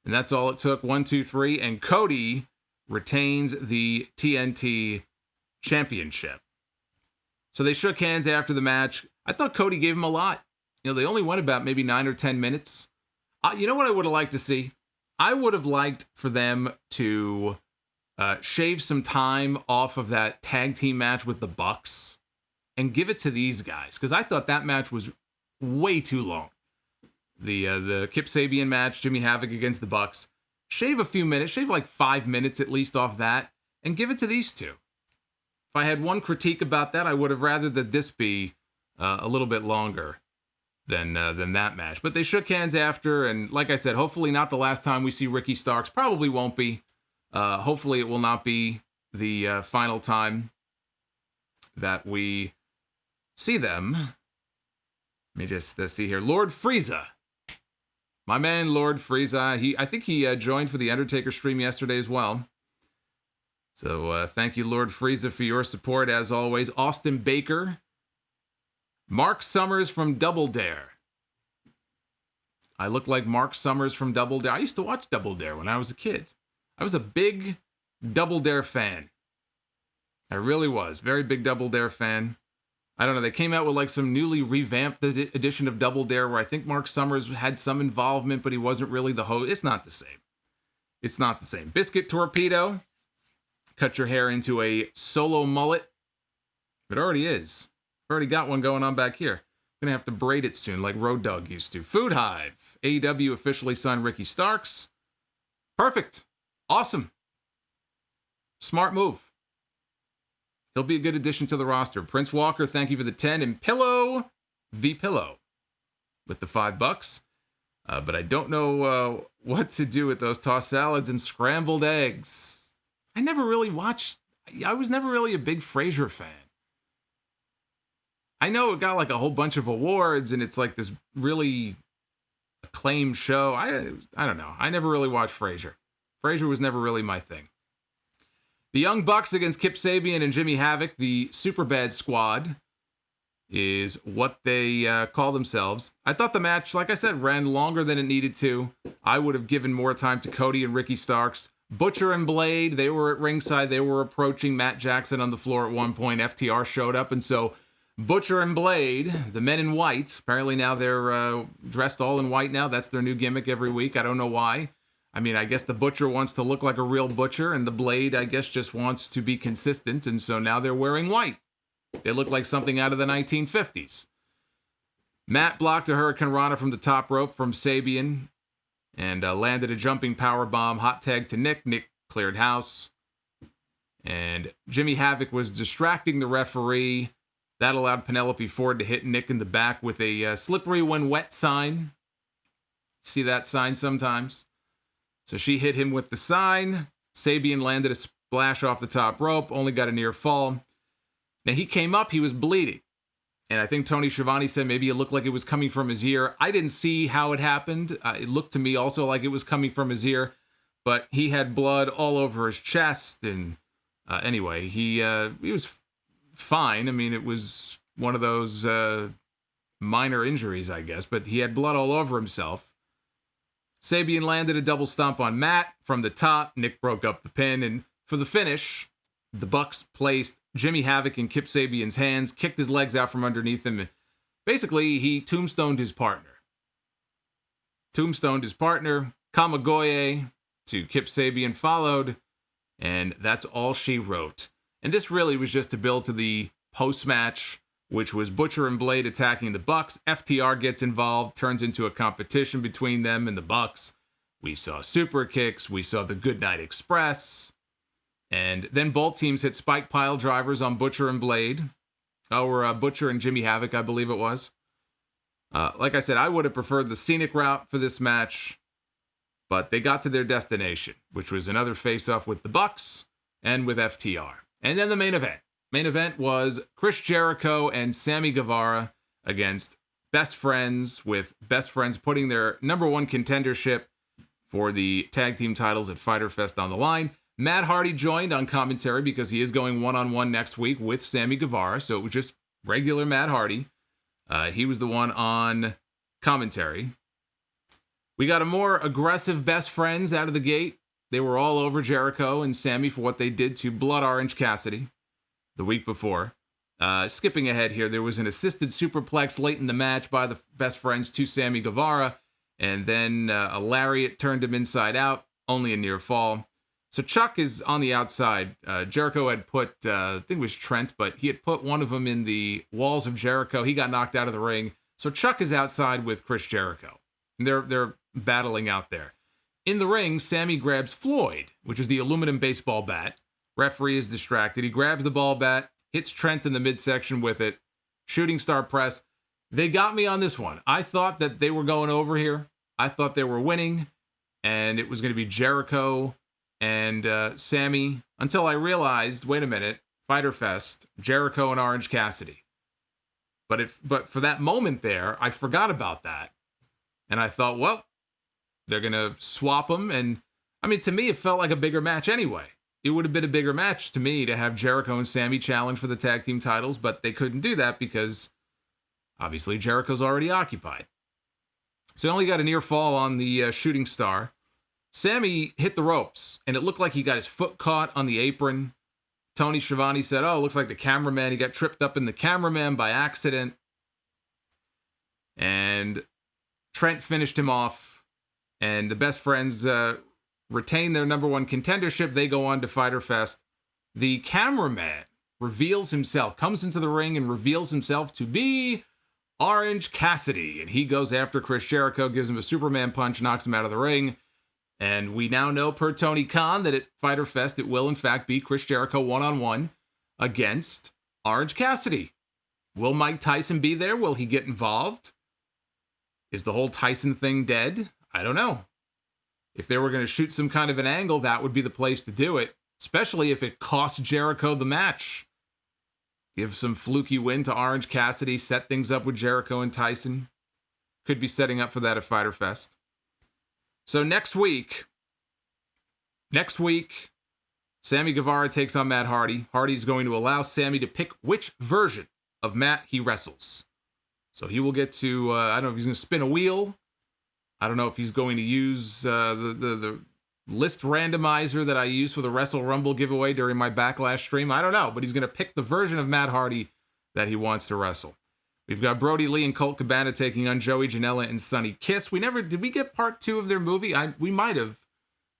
And that's all it took. 1, 2, 3. And Cody retains the TNT championship. So they shook hands after the match. I thought Cody gave him a lot. They only went about maybe 9 or 10 minutes. You know what I would have liked to see? I would have liked for them to shave some time off of that tag team match with the Bucks and give it to these guys, because I thought that match was way too long. The Kip Sabian match, Jimmy Havoc against the Bucks. Shave a few minutes, shave like 5 minutes at least off that, and give it to these two. If I had one critique about that, I would have rather that this be a little bit longer than that match. But they shook hands after, and like I said, hopefully not the last time we see Ricky Starks. Probably won't be. Hopefully it will not be the final time that we see them. Let me just see here. Lord Frieza. My man, Lord Frieza. I think he joined for the Undertaker stream yesterday as well. So thank you, Lord Frieza, for your support, as always. Austin Baker. Mark Summers from Double Dare. I look like Mark Summers from Double Dare. I used to watch Double Dare when I was a kid. I was a big Double Dare fan. I really was. Very big Double Dare fan. I don't know. They came out with like some newly revamped edition of Double Dare where I think Mark Summers had some involvement, but he wasn't really the host. It's not the same. It's not the same. Biscuit Torpedo. Cut your hair into a solo mullet. It already is. Already got one going on back here. I'm going to have to braid it soon like Road Dogg used to. Food Hive. AEW officially signed Ricky Starks. Perfect. Awesome. Smart move. He'll be a good addition to the roster. Prince Walker, thank you for the 10. And Pillow v. Pillow with the $5. But I don't know what to do with those tossed salads and scrambled eggs. I was never really a big Frasier fan. I know it got like a whole bunch of awards and it's like this really acclaimed show. I don't know. I never really watched Frasier. Frasier was never really my thing. The Young Bucks against Kip Sabian and Jimmy Havoc, the Superbad Squad, is what they call themselves. I thought the match, like I said, ran longer than it needed to. I would have given more time to Cody and Ricky Starks. Butcher and Blade, they were at ringside. They were approaching Matt Jackson on the floor at one point. FTR showed up, and so Butcher and Blade, the men in white, apparently now they're dressed all in white now. That's their new gimmick every week. I don't know why. I mean, I guess the Butcher wants to look like a real butcher, and the Blade, I guess, just wants to be consistent, and so now they're wearing white. They look like something out of the 1950s. Matt blocked a Hurricane Rana from the top rope from Sabian and landed a jumping powerbomb. Hot tag to Nick. Nick cleared house. And Jimmy Havoc was distracting the referee. That allowed Penelope Ford to hit Nick in the back with a slippery when wet sign. See that sign sometimes? So she hit him with the sign. Sabian landed a splash off the top rope, only got a near fall. Now he came up, he was bleeding. And I think Tony Schiavone said maybe it looked like it was coming from his ear. I didn't see how it happened. It looked to me also like it was coming from his ear. But he had blood all over his chest. And anyway, he was fine. I mean, it was one of those minor injuries, I guess. But he had blood all over himself. Sabian landed a double stomp on Matt from the top. Nick broke up the pin. And for the finish, the Bucks placed Jimmy Havoc in Kip Sabian's hands, kicked his legs out from underneath him. Basically, he tombstoned his partner. Kamagoye to Kip Sabian followed, and that's all she wrote. And this really was just to build to the post-match which was Butcher and Blade attacking the Bucks. FTR gets involved, turns into a competition between them and the Bucks. We saw super kicks. We saw the Goodnight Express. And then both teams hit spike pile drivers on Butcher and Blade. Or Butcher and Jimmy Havoc, I believe it was. Like I said, I would have preferred the scenic route for this match. But they got to their destination, which was another face-off with the Bucks and with FTR. And then the main event. Main event was Chris Jericho and Sammy Guevara against Best Friends, with Best Friends putting their number one contendership for the tag team titles at Fyter Fest on the line. Matt Hardy joined on commentary because he is going one-on-one next week with Sammy Guevara, so it was just regular Matt Hardy. He was the one on commentary. We got a more aggressive Best Friends out of the gate. They were all over Jericho and Sammy for what they did to Blood Orange Cassidy the week before. Skipping ahead here, there was an assisted superplex late in the match by the Best Friends to Sammy Guevara, and then a lariat turned him inside out, only a near fall. So Chuck is on the outside. Jericho had put, I think it was Trent, but he had put one of them in the walls of Jericho. He got knocked out of the ring. So Chuck is outside with Chris Jericho. And they're battling out there. In the ring, Sammy grabs Floyd, which is the aluminum baseball bat. Referee is distracted. He grabs the ball bat, hits Trent in the midsection with it. Shooting star press. They got me on this one. I thought that they were going over here. I thought they were winning. And it was going to be Jericho and Sammy, until I realized, wait a minute, Fyter Fest, Jericho and Orange Cassidy. But for that moment there, I forgot about that. And I thought, well, they're going to swap them. And, I mean, to me, it felt like a bigger match anyway. It would have been a bigger match to me to have Jericho and Sammy challenge for the tag team titles, but they couldn't do that because, obviously, Jericho's already occupied. So he only got a near fall on the shooting star. Sammy hit the ropes, and it looked like he got his foot caught on the apron. Tony Schiavone said, oh, it looks like the cameraman. He got tripped up in the cameraman by accident. And Trent finished him off, and the Best Friends retain their number one contendership. They go on to Fyter Fest. The cameraman reveals himself, comes into the ring and reveals himself to be Orange Cassidy. And he goes after Chris Jericho, gives him a Superman punch, knocks him out of the ring. And we now know, per Tony Khan, that at Fyter Fest, it will in fact be Chris Jericho one-on-one against Orange Cassidy. Will Mike Tyson be there? Will he get involved? Is the whole Tyson thing dead? I don't know. If they were going to shoot some kind of an angle, that would be the place to do it, especially if it costs Jericho the match. Give some fluky win to Orange Cassidy, set things up with Jericho and Tyson. Could be setting up for that at Fyter Fest. So next week, Sammy Guevara takes on Matt Hardy. Hardy's going to allow Sammy to pick which version of Matt he wrestles. So he will get to, I don't know if he's going to spin a wheel. I don't know if he's going to use the list randomizer that I used for the Wrestle Rumble giveaway during my Backlash stream. I don't know, but he's going to pick the version of Matt Hardy that he wants to wrestle. We've got Brody Lee and Colt Cabana taking on Joey Janela and Sonny Kiss. Did we get part 2 of their movie? We might have,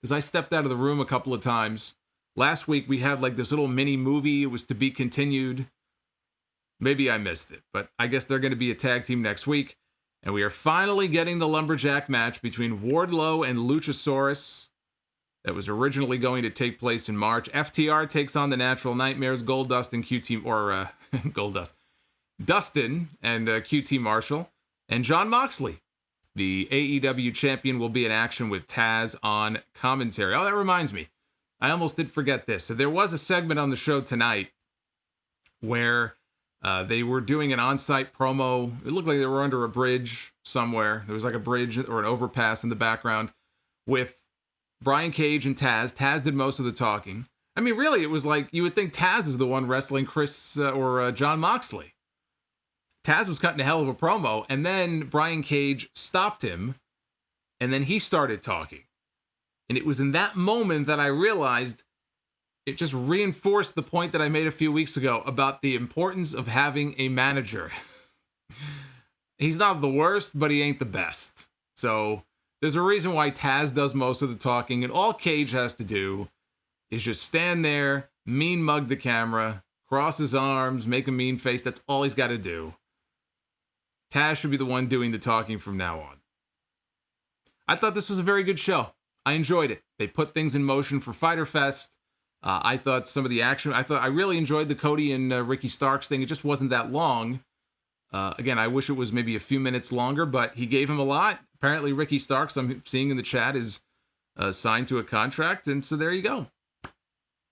because I stepped out of the room a couple of times. Last week we had like this little mini movie. It was to be continued. Maybe I missed it, but I guess they're going to be a tag team next week. And we are finally getting the Lumberjack match between Wardlow and Luchasaurus that was originally going to take place in March. FTR takes on the Natural Nightmares, Goldust and QT, or Goldust. Dustin and QT Marshall, and Jon Moxley. The AEW champion will be in action with Taz on commentary. Oh, that reminds me. I almost did forget this. So there was a segment on the show tonight where they were doing an on-site promo. It looked like they were under a bridge somewhere. There was like a bridge or an overpass in the background with Brian Cage and Taz. Taz did most of the talking. I mean, really, it was like you would think Taz is the one wrestling Chris or Jon Moxley. Taz was cutting a hell of a promo, and then Brian Cage stopped him, and then he started talking. And it was in that moment that I realized it just reinforced the point that I made a few weeks ago about the importance of having a manager. He's not the worst, but he ain't the best. So there's a reason why Taz does most of the talking, and all Cage has to do is just stand there, mean mug the camera, cross his arms, make a mean face. That's all he's got to do. Taz should be the one doing the talking from now on. I thought this was a very good show. I enjoyed it. They put things in motion for Fyter Fest. I thought some of the action, I really enjoyed the Cody and Ricky Starks thing. It just wasn't that long. Again, I wish it was maybe a few minutes longer, but he gave him a lot. Apparently, Ricky Starks, I'm seeing in the chat, is signed to a contract, and so there you go.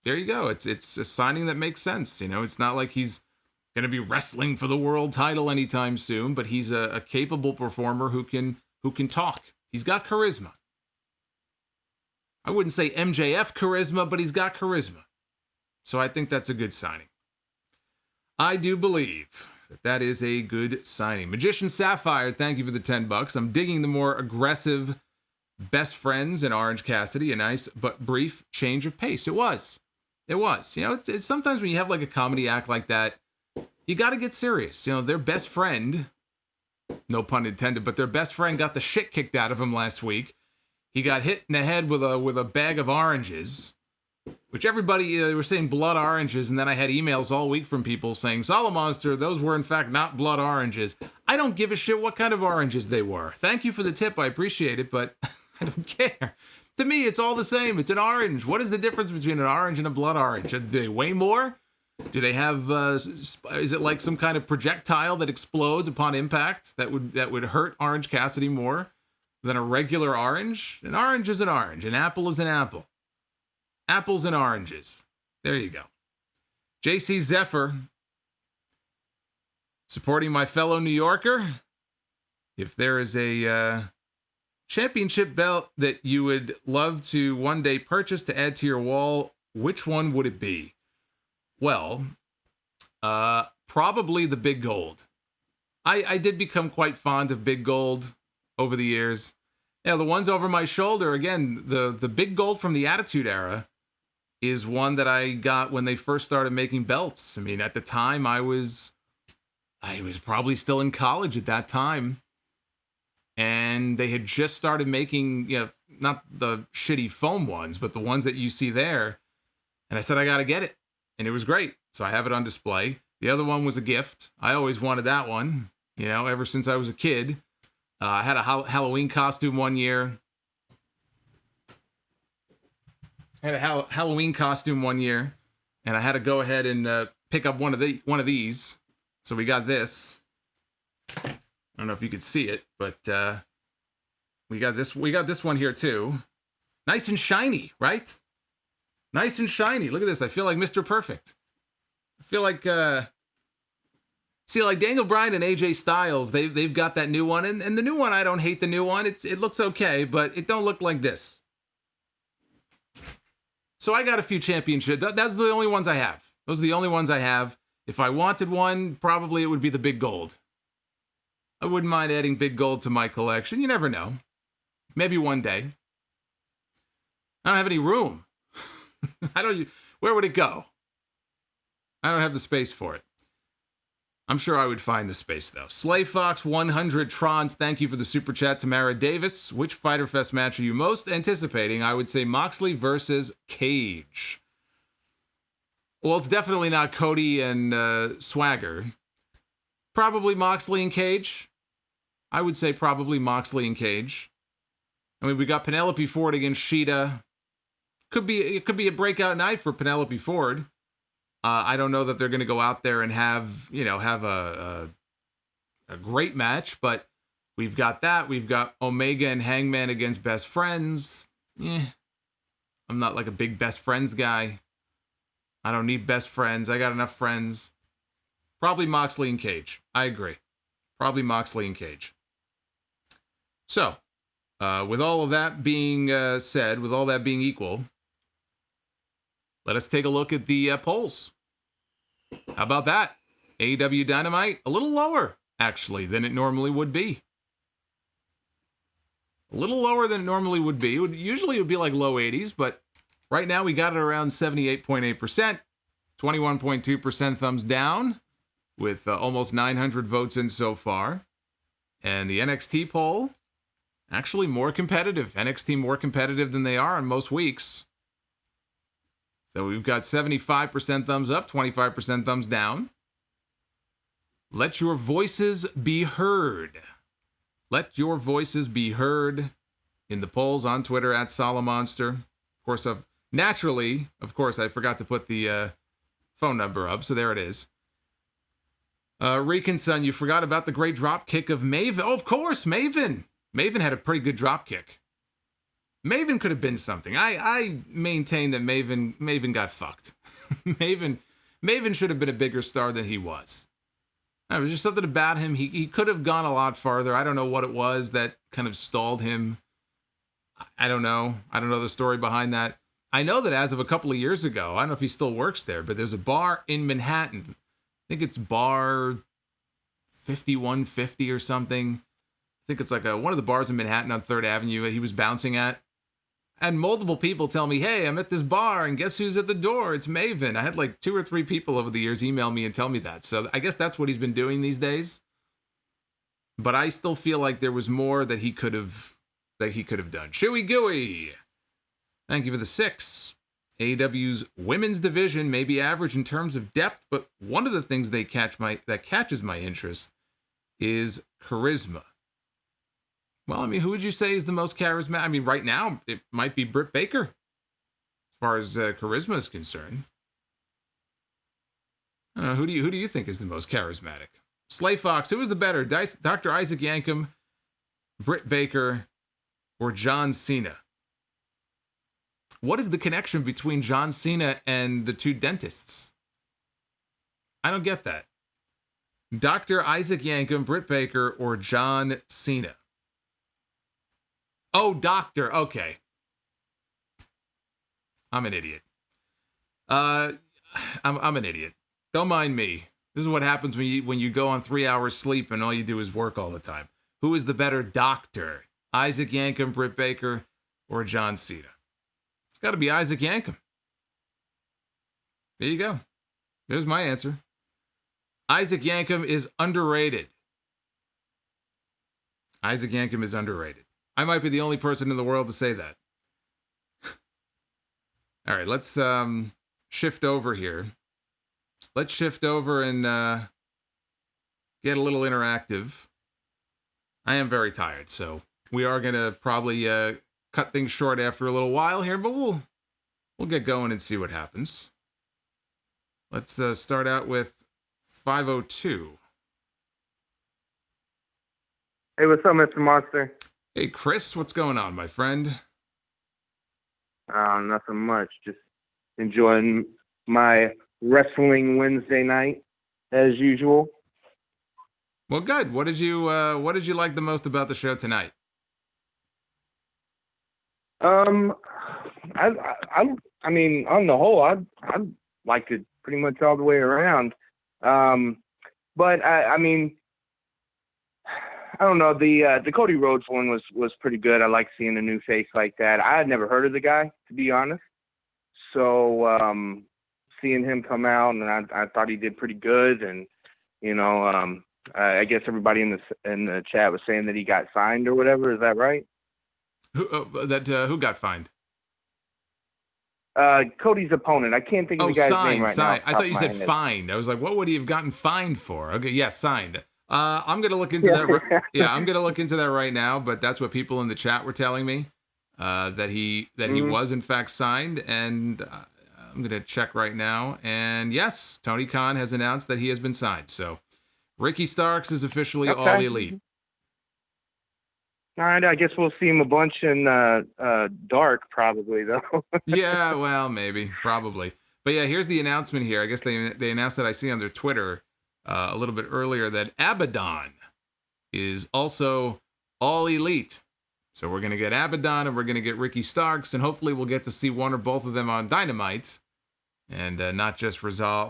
There you go. It's a signing that makes sense. You know, it's not like he's going to be wrestling for the world title anytime soon, but he's a capable performer who can talk. He's got charisma. I wouldn't say MJF charisma, but he's got charisma. So I think that's a good signing. I do believe that is a good signing. Magician Sapphire, thank you for the $10. I'm digging the more aggressive best friends and Orange Cassidy. A nice but brief change of pace. It was. You know, it's sometimes when you have like a comedy act like that, you got to get serious. You know, their best friend, no pun intended, but their best friend got the shit kicked out of him last week. He got hit in the head with a bag of oranges, which everybody were saying blood oranges, and then I had emails all week from people saying, Solomonster, those were in fact not blood oranges. I don't give a shit what kind of oranges they were. Thank you for the tip, I appreciate it, but I don't care. To me, it's all the same. It's an orange. What is the difference between an orange and a blood orange? Do they weigh more? Do they have, is it like some kind of projectile that explodes upon impact that would hurt Orange Cassidy more than a regular orange? An orange is an orange. An apple is an apple. Apples and oranges. There you go. JC Zephyr, supporting my fellow New Yorker. If there is a championship belt that you would love to one day purchase to add to your wall, which one would it be? Well, probably the Big Gold. I did become quite fond of Big Gold over the years. Yeah, the ones over my shoulder, again, the Big Gold from the Attitude Era is one that I got when they first started making belts. I mean, at the time, I was probably still in college at that time. And they had just started making, you know, not the shitty foam ones, but the ones that you see there. And I said, I got to get it. And it was great. So I have it on display. The other one was a gift. I always wanted that one, you know, ever since I was a kid. I had a Halloween costume one year. And I had to go ahead and pick up one of these. So we got this. I don't know if you could see it, but we got this one here too. Nice and shiny, right? Nice and shiny. Look at this. I feel like Mr. Perfect. I feel like like Daniel Bryan and AJ Styles, they've got that new one, and the new one, I don't hate the new one. It looks okay, but it don't look like this. So I got a few championships. That's the only ones I have. Those are the only ones I have. If I wanted one, probably it would be the Big Gold. I wouldn't mind adding Big Gold to my collection. You never know. Maybe one day. I don't have any room. Where would it go? I don't have the space for it. I'm sure I would find the space, though. Slay Fox 100 Trons, thank you for the super chat. Tamara Davis, which Fyter Fest match are you most anticipating? I would say Moxley versus Cage. Well, it's definitely not Cody and Swagger. Probably Moxley and Cage. I would say probably Moxley and Cage. I mean, we got Penelope Ford against Sheeta. It could be a breakout night for Penelope Ford. I don't know that they're going to go out there and have a great match, but we've got that. We've got Omega and Hangman against Best Friends. I'm not like a big Best Friends guy. I don't need best friends. I got enough friends. Probably Moxley and Cage. I agree. Probably Moxley and Cage. So, with all of that being said, with all that being equal, let us take a look at the polls. How about that? AEW Dynamite, a little lower, actually, than it normally would be. A little lower than it normally would be. Usually it would be like low 80s, but right now we got it around 78.8%, 21.2% thumbs down, with almost 900 votes in so far. And the NXT poll, actually more competitive. NXT more competitive than they are on most weeks. So we've got 75% thumbs up, 25% thumbs down. Let your voices be heard. Let your voices be heard in the polls on Twitter at Solomonster. Of course, I forgot to put the phone number up, so there it is. Rican Son, you forgot about the great drop kick of Maven. Oh, of course, Maven. Maven had a pretty good drop kick. Maven could have been something. I maintain that Maven got fucked. Maven should have been a bigger star than he was. There was just something about him. He could have gone a lot farther. I don't know what it was that kind of stalled him. I don't know. I don't know the story behind that. I know that as of a couple of years ago, I don't know if he still works there, but there's a bar in Manhattan. I think it's bar 5150 or something. I think it's like one of the bars in Manhattan on 3rd Avenue that he was bouncing at. And multiple people tell me, hey, I'm at this bar, and guess who's at the door? It's Maven. I had like 2 or 3 people over the years email me and tell me that. So I guess that's what he's been doing these days. But I still feel like there was more that he could have done. Chewy Gooey, thank you for the 6. AEW's women's division may be average in terms of depth, but one of the things that catches my interest is charisma. Well, I mean, who would you say is the most charismatic? I mean, right now, it might be Britt Baker, as far as charisma is concerned. I don't know, who do you think is the most charismatic? Slay Fox, who is the better, Dr. Isaac Yankem, Britt Baker, or John Cena? What is the connection between John Cena and the 2 dentists? I don't get that. Dr. Isaac Yankem, Britt Baker, or John Cena? Oh, doctor. Okay. I'm an idiot. I'm an idiot. Don't mind me. This is what happens when you go on 3 hours sleep and all you do is work all the time. Who is the better doctor? Isaac Yankem, Britt Baker, or John Cena? It's got to be Isaac Yankem. There you go. There's my answer. Isaac Yankem is underrated. Isaac Yankem is underrated. I might be the only person in the world to say that. All right, let's shift over here. Let's shift over and get a little interactive. I am very tired, so we are going to probably cut things short after a little while here, but we'll get going and see what happens. Let's start out with 502. Hey, what's up, Mr. Monster? Hey, Chris, what's going on, my friend? Nothing much. Just enjoying my wrestling Wednesday night, as usual. Well, good. What did you like the most about the show tonight? I mean, on the whole, I liked it pretty much all the way around. But I mean, I don't know. The Cody Rhodes one was pretty good. I like seeing a new face like that. I had never heard of the guy, to be honest. So seeing him come out, and I thought he did pretty good. And you know, I guess everybody in the chat was saying that he got signed or whatever. Is that right? Who got fined? Cody's opponent. I can't think of the guy's name right now. I thought you said fined. I was like, what would he have gotten fined for? Okay, yes, signed. I'm gonna look into that. I'm gonna look into that right now. But that's what people in the chat were telling me, that he was in fact signed, and I'm gonna check right now. And yes, Tony Khan has announced that he has been signed. So Ricky Starks is officially All Elite. All right, I guess we'll see him a bunch in Dark, probably, though. Yeah, well, maybe, probably. But yeah, here's the announcement here. I guess they announced that I see on their Twitter a little bit earlier that Abaddon is also All Elite. So we're going to get Abaddon and we're going to get Ricky Starks, and hopefully we'll get to see one or both of them on Dynamite, and not just reserved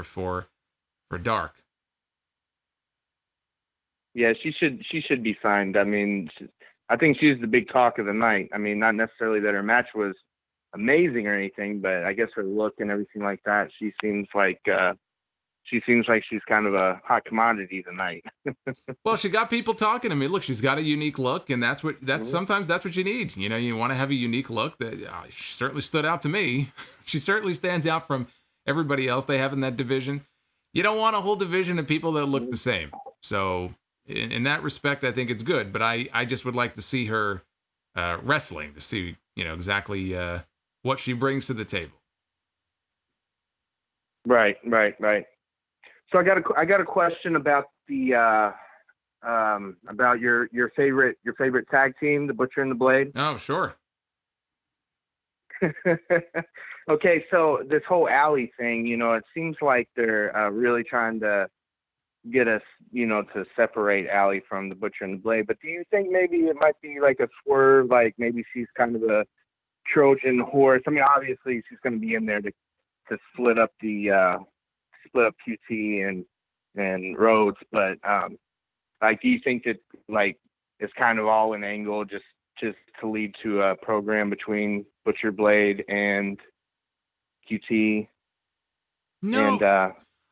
for Dark. Yeah, she should be signed. I mean, I think she's the big talk of the night. I mean, not necessarily that her match was amazing or anything, but I guess her look and everything like that, she seems like she seems like she's kind of a hot commodity tonight. Well, she got people talking to me. Look, she's got a unique look, and sometimes that's what you need. You know, you want to have a unique look. That she certainly stood out to me. She certainly stands out from everybody else they have in that division. You don't want a whole division of people that look the same. So in that respect, I think it's good. But I just would like to see her wrestling to see, exactly what she brings to the table. Right. So I got a question about the about your favorite tag team, the Butcher and the Blade. Oh, sure. Okay, so this whole alley thing, it seems like they're really trying to get us, to separate Allie from the Butcher and the Blade. But do you think maybe it might be like a swerve, like maybe she's kind of a Trojan horse? I mean, obviously she's going to be in there to split up QT and Rhodes, but do you think that it's kind of all an angle just to lead to a program between Butcher Blade and QT? No, and,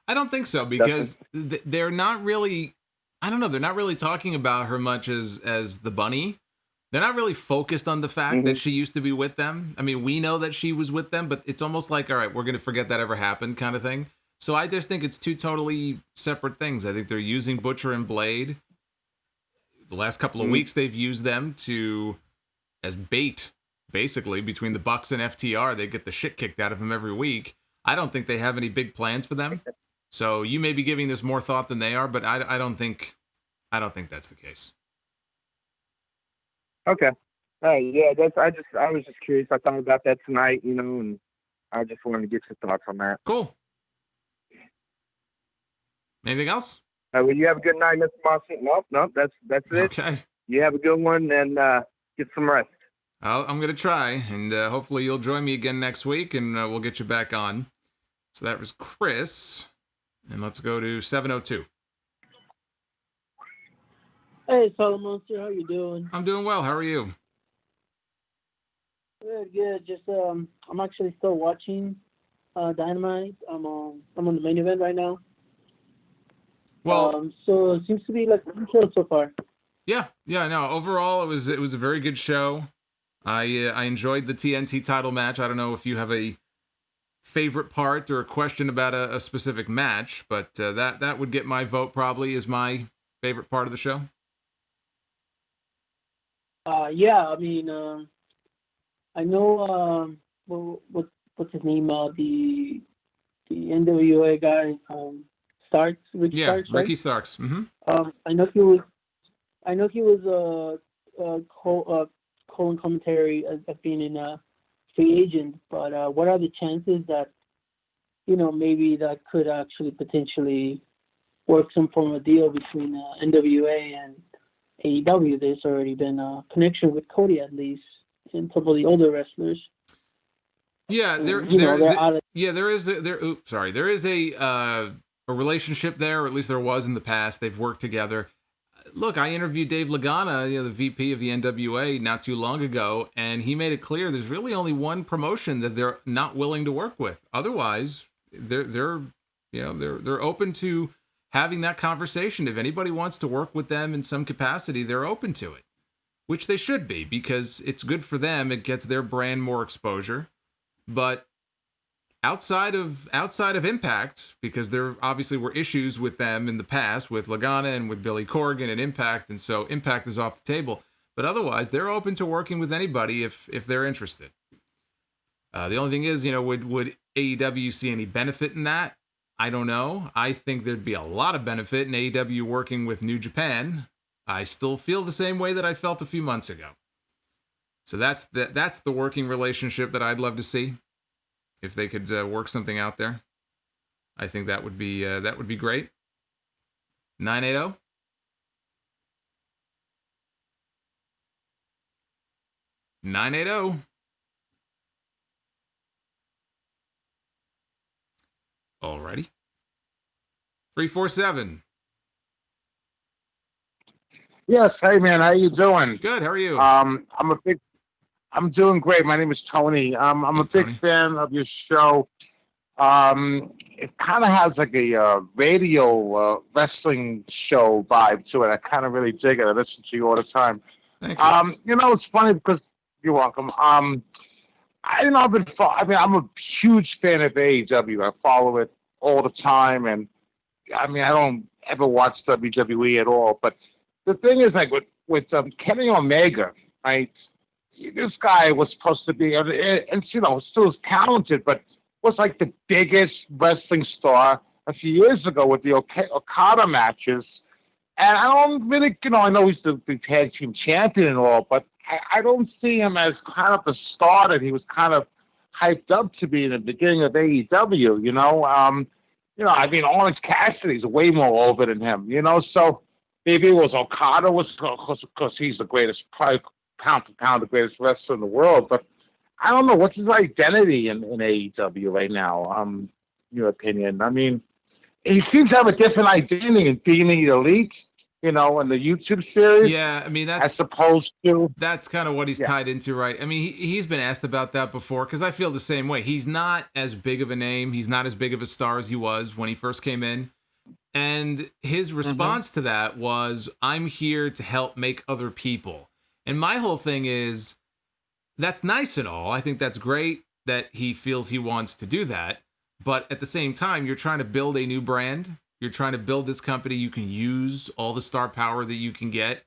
I don't think so, because they're not really, I don't know, they're not really talking about her much as the bunny. They're not really focused on the fact that she used to be with them. I mean, we know that she was with them, but it's almost like, all right, we're going to forget that ever happened kind of thing. So I just think it's two totally separate things. I think they're using Butcher and Blade. The last couple of weeks, they've used them as bait, basically, between the Bucks and FTR. They get the shit kicked out of them every week. I don't think they have any big plans for them. So you may be giving this more thought than they are, but I don't think that's the case. Okay. Yeah, I was just curious. I thought about that tonight, and I just wanted to get your thoughts on that. Cool. Anything else? Well, you have a good night, Mr. Mossy. Nope, that's it. Okay. You have a good one, and get some rest. I'm going to try, and hopefully you'll join me again next week, and we'll get you back on. So that was Chris, and let's go to 702. Hey, Solomonster, how you doing? I'm doing well. How are you? Good. Just I'm actually still watching Dynamite. I'm on the main event right now. Well, so it seems to be like a good show so far. Yeah. No, overall, it was a very good show. I enjoyed the TNT title match. I don't know if you have a favorite part or a question about a specific match, but that would get my vote probably as my favorite part of the show. Yeah, I mean, I know what's his name? The NWA guy, Starks. Ricky Starks, right? Ricky Starks. Mm-hmm. I know he was calling commentary as being in a free agent, but what are the chances that maybe that could actually potentially work some form of deal between NWA and AEW? There's already been a connection with Cody, at least, and some of the older wrestlers. Yeah, there is a relationship there, or at least there was in the past. They've worked together. Look, I interviewed Dave Lagana, the VP of the NWA, not too long ago, and he made it clear there's really only one promotion that they're not willing to work with. Otherwise, they're open to having that conversation. If anybody wants to work with them in some capacity, they're open to it, which they should be, because it's good for them. It gets their brand more exposure. But outside of Impact, because there obviously were issues with them in the past with Lagana and with Billy Corgan and Impact, and so Impact is off the table. But otherwise, they're open to working with anybody if they're interested. The only thing is, would AEW see any benefit in that? I don't know. I think there'd be a lot of benefit in AEW working with New Japan. I still feel the same way that I felt a few months ago. So that's the working relationship that I'd love to see. If they could work something out there, I think that would be great. 980. Alrighty. 347. Yes, hey man, how you doing? Good. How are you? I'm doing great. My name is Tony. I'm a big fan of your show. It kind of has like a radio wrestling show vibe to it. I kind of really dig it. I listen to you all the time. Thank you. It's funny because you're welcome. I'm a huge fan of AEW. I follow it all the time, and I don't ever watch WWE at all. But the thing is, like with Kenny Omega, right? This guy was supposed to be, and still is talented, but was like the biggest wrestling star a few years ago with the Okada matches. And I don't really, I know he's the tag team champion and all, but I don't see him as kind of the star that he was kind of hyped up to be in the beginning of AEW, Orange Cassidy's way more over than him, so maybe it was Okada because he's the greatest, probably pound for pound, the greatest wrestler in the world, but I don't know, what's his identity in AEW right now, your opinion? He seems to have a different identity in being the elite, in the YouTube series. Yeah, as opposed to... That's kind of what he's tied into, right? He's been asked about that before, because I feel the same way. He's not as big of a name. He's not as big of a star as he was when he first came in. And his response to that was, I'm here to help make other people. And my whole thing is, that's nice and all. I think that's great that he feels he wants to do that. But at the same time, you're trying to build a new brand. You're trying to build this company. You can use all the star power that you can get.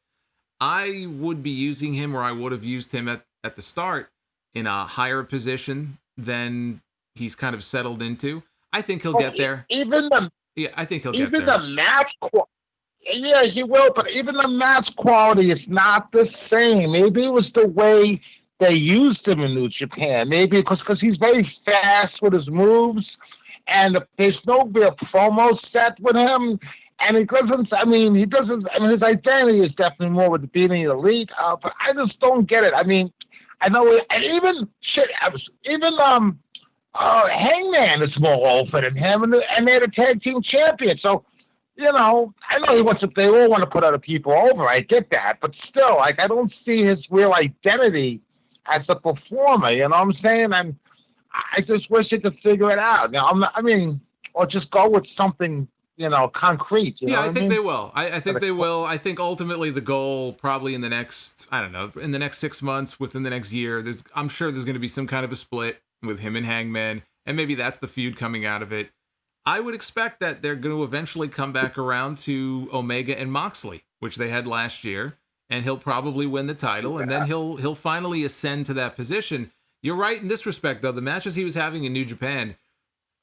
I would be using him, or I would have used him at the start in a higher position than he's kind of settled into. I think he'll get there. I think he'll get there. Even the match he will, but even the match quality is not the same. Maybe it was the way they used him in New Japan. Maybe because he's very fast with his moves, and there's no real promo set with him. And his identity is definitely more with being the elite. But I just don't get it. I know, and Hangman is more over than him, and they're the tag team champion. So, I know they all want to put other people over. I get that, but still, I don't see his real identity as a performer. You know what I'm saying? And I just wish they could figure it out. Or just go with something, concrete. I think they will. I think they will. I think ultimately the goal, probably in the next, in the next 6 months, within the next year, I'm sure there's going to be some kind of a split with him and Hangman, and maybe that's the feud coming out of it. I would expect that they're going to eventually come back around to Omega and Moxley, which they had last year, and he'll probably win the title, and then he'll finally ascend to that position. You're right in this respect, though. The matches he was having in New Japan,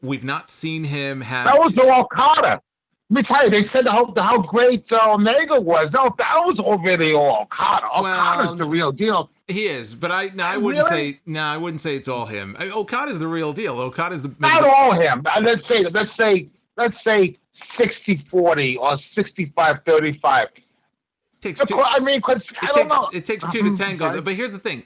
we've not seen him have... That was the Okada. Let me tell you, they said how great Omega was. No, that was already all Okada. Okada's the real deal. He is, but I wouldn't say it's all him. Okada's the real deal. Okada's not all him. Let's say 60-40 or 65-35. It takes two to tango. But here's the thing: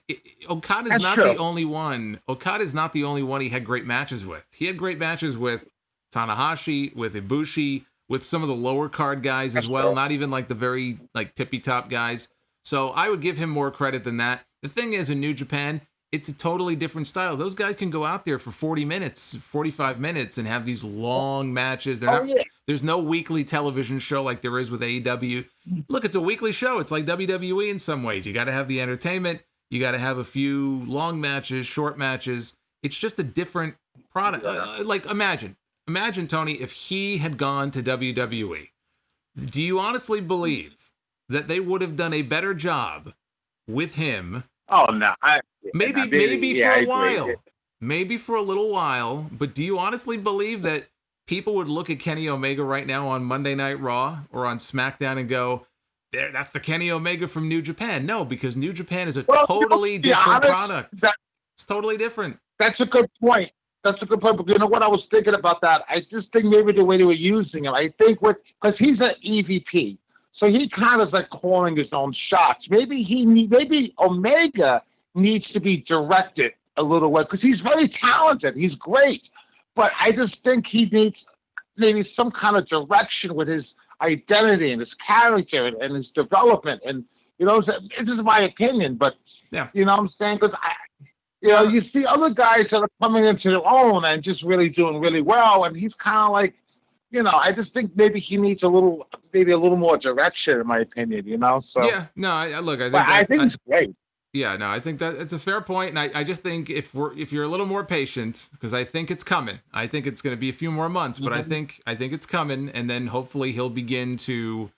Okada's not the only one. Okada's not the only one he had great matches with. He had great matches with Tanahashi, with Ibushi, with some of the lower card guys as well. Not even like the very tippy top guys. So I would give him more credit than that. The thing is, in New Japan, it's a totally different style. Those guys can go out there for 40 minutes, 45 minutes, and have these long matches. There's no weekly television show like there is with AEW. Look, it's a weekly show. It's like WWE in some ways. You got to have the entertainment. You got to have a few long matches, short matches. It's just a different product. Imagine, Tony, if he had gone to WWE. Do you honestly believe that they would have done a better job with him? Oh, no. Maybe for a while. Maybe for a little while. But do you honestly believe that people would look at Kenny Omega right now on Monday Night Raw or on SmackDown and go, that's the Kenny Omega from New Japan? No, because New Japan is a totally different product. It's totally different. That's a good point. But you know what I was thinking about that? I just think maybe the way they were using him, I think because he's an EVP. So he kind of is like calling his own shots. Maybe Omega needs to be directed a little bit because he's very talented. He's great. But I just think he needs maybe some kind of direction with his identity and his character and his development. And, this is my opinion. But, yeah. You know what I'm saying? Because You see other guys that are coming into their own and just really doing really well, and he's kind of like, I just think maybe he needs a little more direction, in my opinion. So yeah, no, I think he's great. Yeah, no, I think that it's a fair point, and I just think if you're a little more patient, because I think it's coming. I think it's going to be a few more months, but I think it's coming, and then hopefully he'll begin to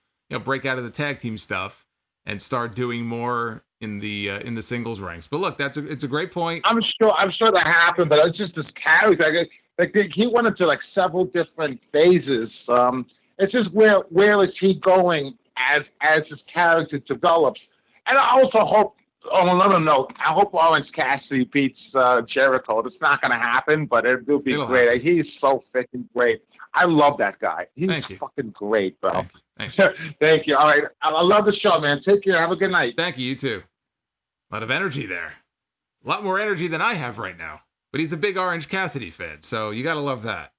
break out of the tag team stuff and start doing more in the singles ranks. But look, it's a great point. I'm sure that happened, but it's just this character. Like he went into like several different phases. It's just where is he going as his character develops, and I also hope. On another note, I hope Orange Cassidy beats Jericho. It's not going to happen, but it'll be great. Happen. He's so freaking great. I love that guy. He's fucking great, bro. Thank you. Thank you. All right. I love the show, man. Take care. Have a good night. Thank you. You too. A lot of energy there. A lot more energy than I have right now. But he's a big Orange Cassidy fan, so you got to love that.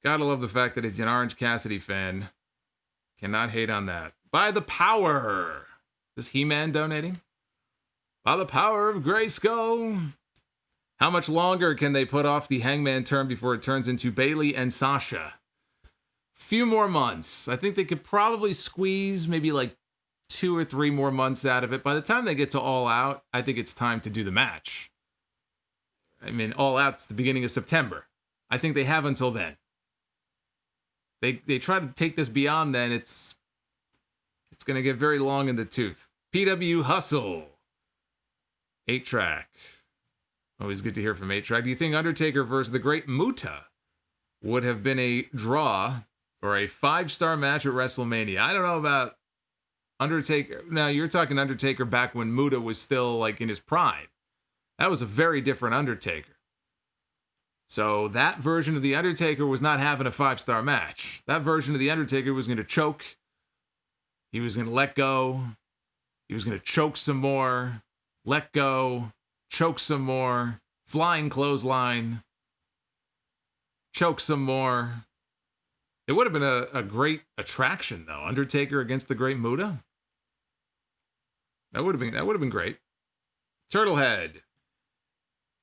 Got to love the fact that he's an Orange Cassidy fan. Cannot hate on that. By the power. Is He-Man donating? By the power of Grayskull. How much longer can they put off the Hangman turn before it turns into Bayley and Sasha? Few more months. I think they could probably squeeze maybe like 2 or 3 more months out of it. By the time they get to All Out, I think it's time to do the match. I mean, All Out's the beginning of September. I think they have until then. They try to take this beyond then. It's going to get very long in the tooth. PW Hustle. 8-Track. Always good to hear from 8-Track. Do you think Undertaker versus the Great Muta would have been a draw or a 5-star match at WrestleMania? I don't know about Undertaker. Now, you're talking Undertaker back when Muta was still like in his prime. That was a very different Undertaker. So that version of the Undertaker was not having a 5-star match. That version of the Undertaker was going to choke. He was going to let go. He was going to choke some more. Let go, choke some more, flying clothesline, choke some more. It would have been a great attraction, though. Undertaker against the Great Muta. That would have been great. Turtlehead.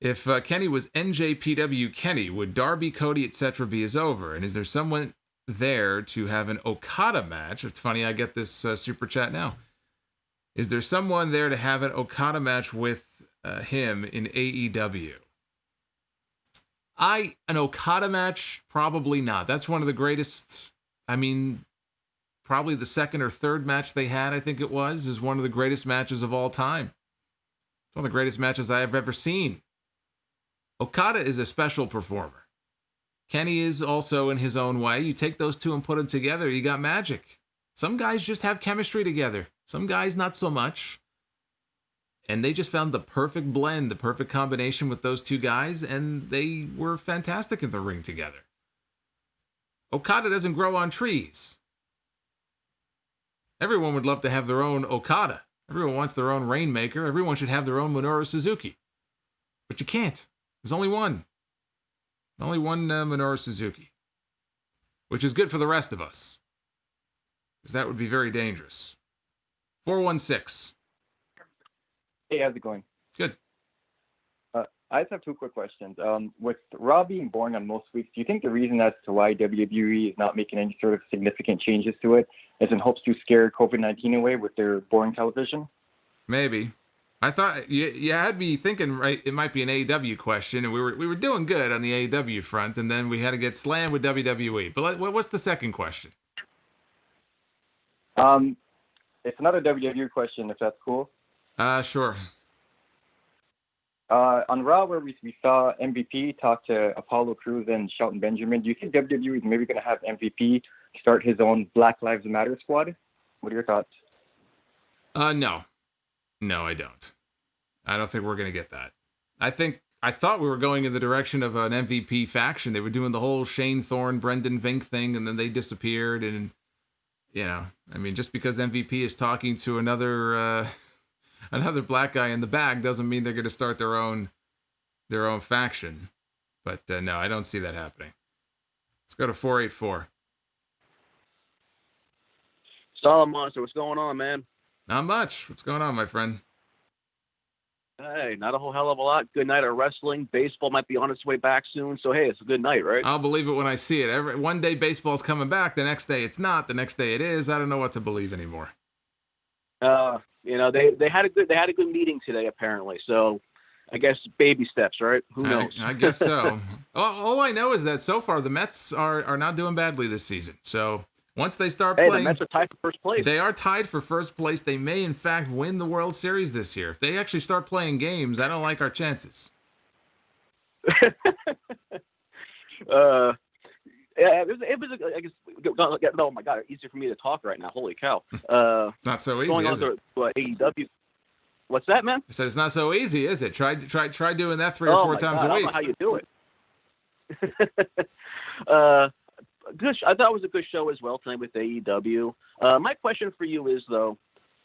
If Kenny was NJPW Kenny, would Darby, Cody, etc. be as over? And is there someone there to have an Okada match? It's funny, I get this super chat now. Is there someone there to have an Okada match with him in AEW? An Okada match? Probably not. That's one of the greatest, probably the second or third match they had, I think it was, is one of the greatest matches of all time. It's one of the greatest matches I have ever seen. Okada is a special performer. Kenny is also in his own way. You take those two and put them together, you got magic. Some guys just have chemistry together. Some guys not so much. And they just found the perfect blend, the perfect combination with those two guys, and they were fantastic in the ring together. Okada doesn't grow on trees. Everyone would love to have their own Okada. Everyone wants their own Rainmaker. Everyone should have their own Minoru Suzuki. But you can't. There's only one. Only one Minoru Suzuki. Which is good for the rest of us. Because that would be very dangerous. 416. Hey, how's it going? Good. I just have 2 quick questions. With Raw being boring on most weeks, do you think the reason as to why WWE is not making any sort of significant changes to it is in hopes to scare COVID-19 away with their boring television? Maybe. I thought you had me thinking, right, it might be an AEW question, and we were doing good on the AEW front, and then we had to get slammed with WWE. But what's the second question? It's another WWE question, if that's cool. Sure. On Raw, where we saw MVP talk to Apollo Crews and Shelton Benjamin, do you think WWE is maybe going to have MVP start his own Black Lives Matter squad? What are your thoughts? No. No, I don't. I don't think we're going to get that. I thought we were going in the direction of an MVP faction. They were doing the whole Shane Thorne, Brendan Vink thing, and then they disappeared. And, just because MVP is talking to another black guy in the bag doesn't mean they're going to start their own faction. But no, I don't see that happening. Let's go to 484. Solomonster, what's going on, man? Not much. What's going on, my friend? Hey, not a whole hell of a lot. Good night of wrestling. Baseball might be on its way back soon, so hey, it's a good night, right? I'll believe it when I see it. One day baseball's coming back, the next day it's not, the next day it is. I don't know what to believe anymore. They had a good meeting today apparently. So I guess baby steps, right? Who knows? I guess so. All I know is that so far the Mets are not doing badly this season. So once they start playing, the Mets are tied for first place. They are tied for first place. They may, in fact, win the World Series this year. If they actually start playing games, I don't like our chances. It was I guess, oh my God, easier for me to talk right now. Holy cow. It's not so easy, is it? AEW. What's that, man? I said it's not so easy, is it? Try doing that 3 or 4 times a week. I don't know how you do it. I thought it was a good show as well tonight with AEW. My question for you is, though,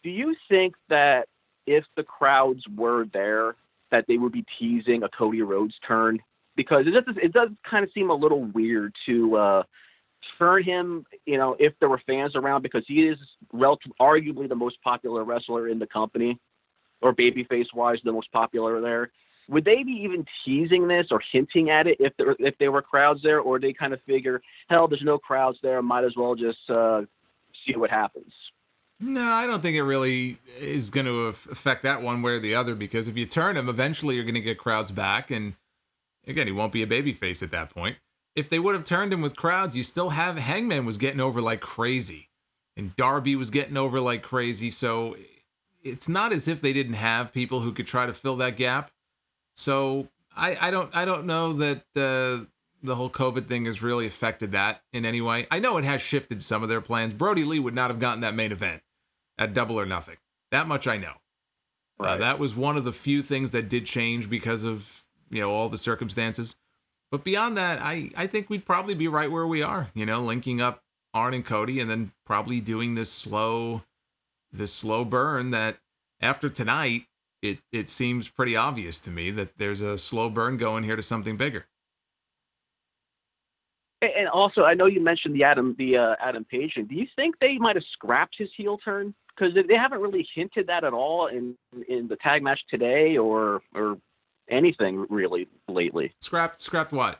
do you think that if the crowds were there, that they would be teasing a Cody Rhodes turn? Because it does kind of seem a little weird to turn him, if there were fans around, because he is arguably the most popular wrestler in the company, or babyface-wise, the most popular there. Would they be even teasing this or hinting at it if there were crowds there, or they kind of figure, hell, there's no crowds there, might as well just see what happens? No, I don't think it really is going to affect that one way or the other, because if you turn him, eventually you're going to get crowds back, and again, he won't be a babyface at that point. If they would have turned him with crowds, you still have Hangman was getting over like crazy, and Darby was getting over like crazy, so it's not as if they didn't have people who could try to fill that gap. So I don't know that the whole COVID thing has really affected that in any way. I know it has shifted some of their plans. Brody Lee would not have gotten that main event at Double or Nothing. That much I know. Right. That was one of the few things that did change because of all the circumstances. But beyond that, I think we'd probably be right where we are. Linking up Arn and Cody, and then probably doing this slow burn that after tonight. It seems pretty obvious to me that there's a slow burn going here to something bigger. And also, I know you mentioned the Adam Page thing. Do you think they might have scrapped his heel turn? Because they haven't really hinted that at all in the tag match today or anything really lately. Scrapped what?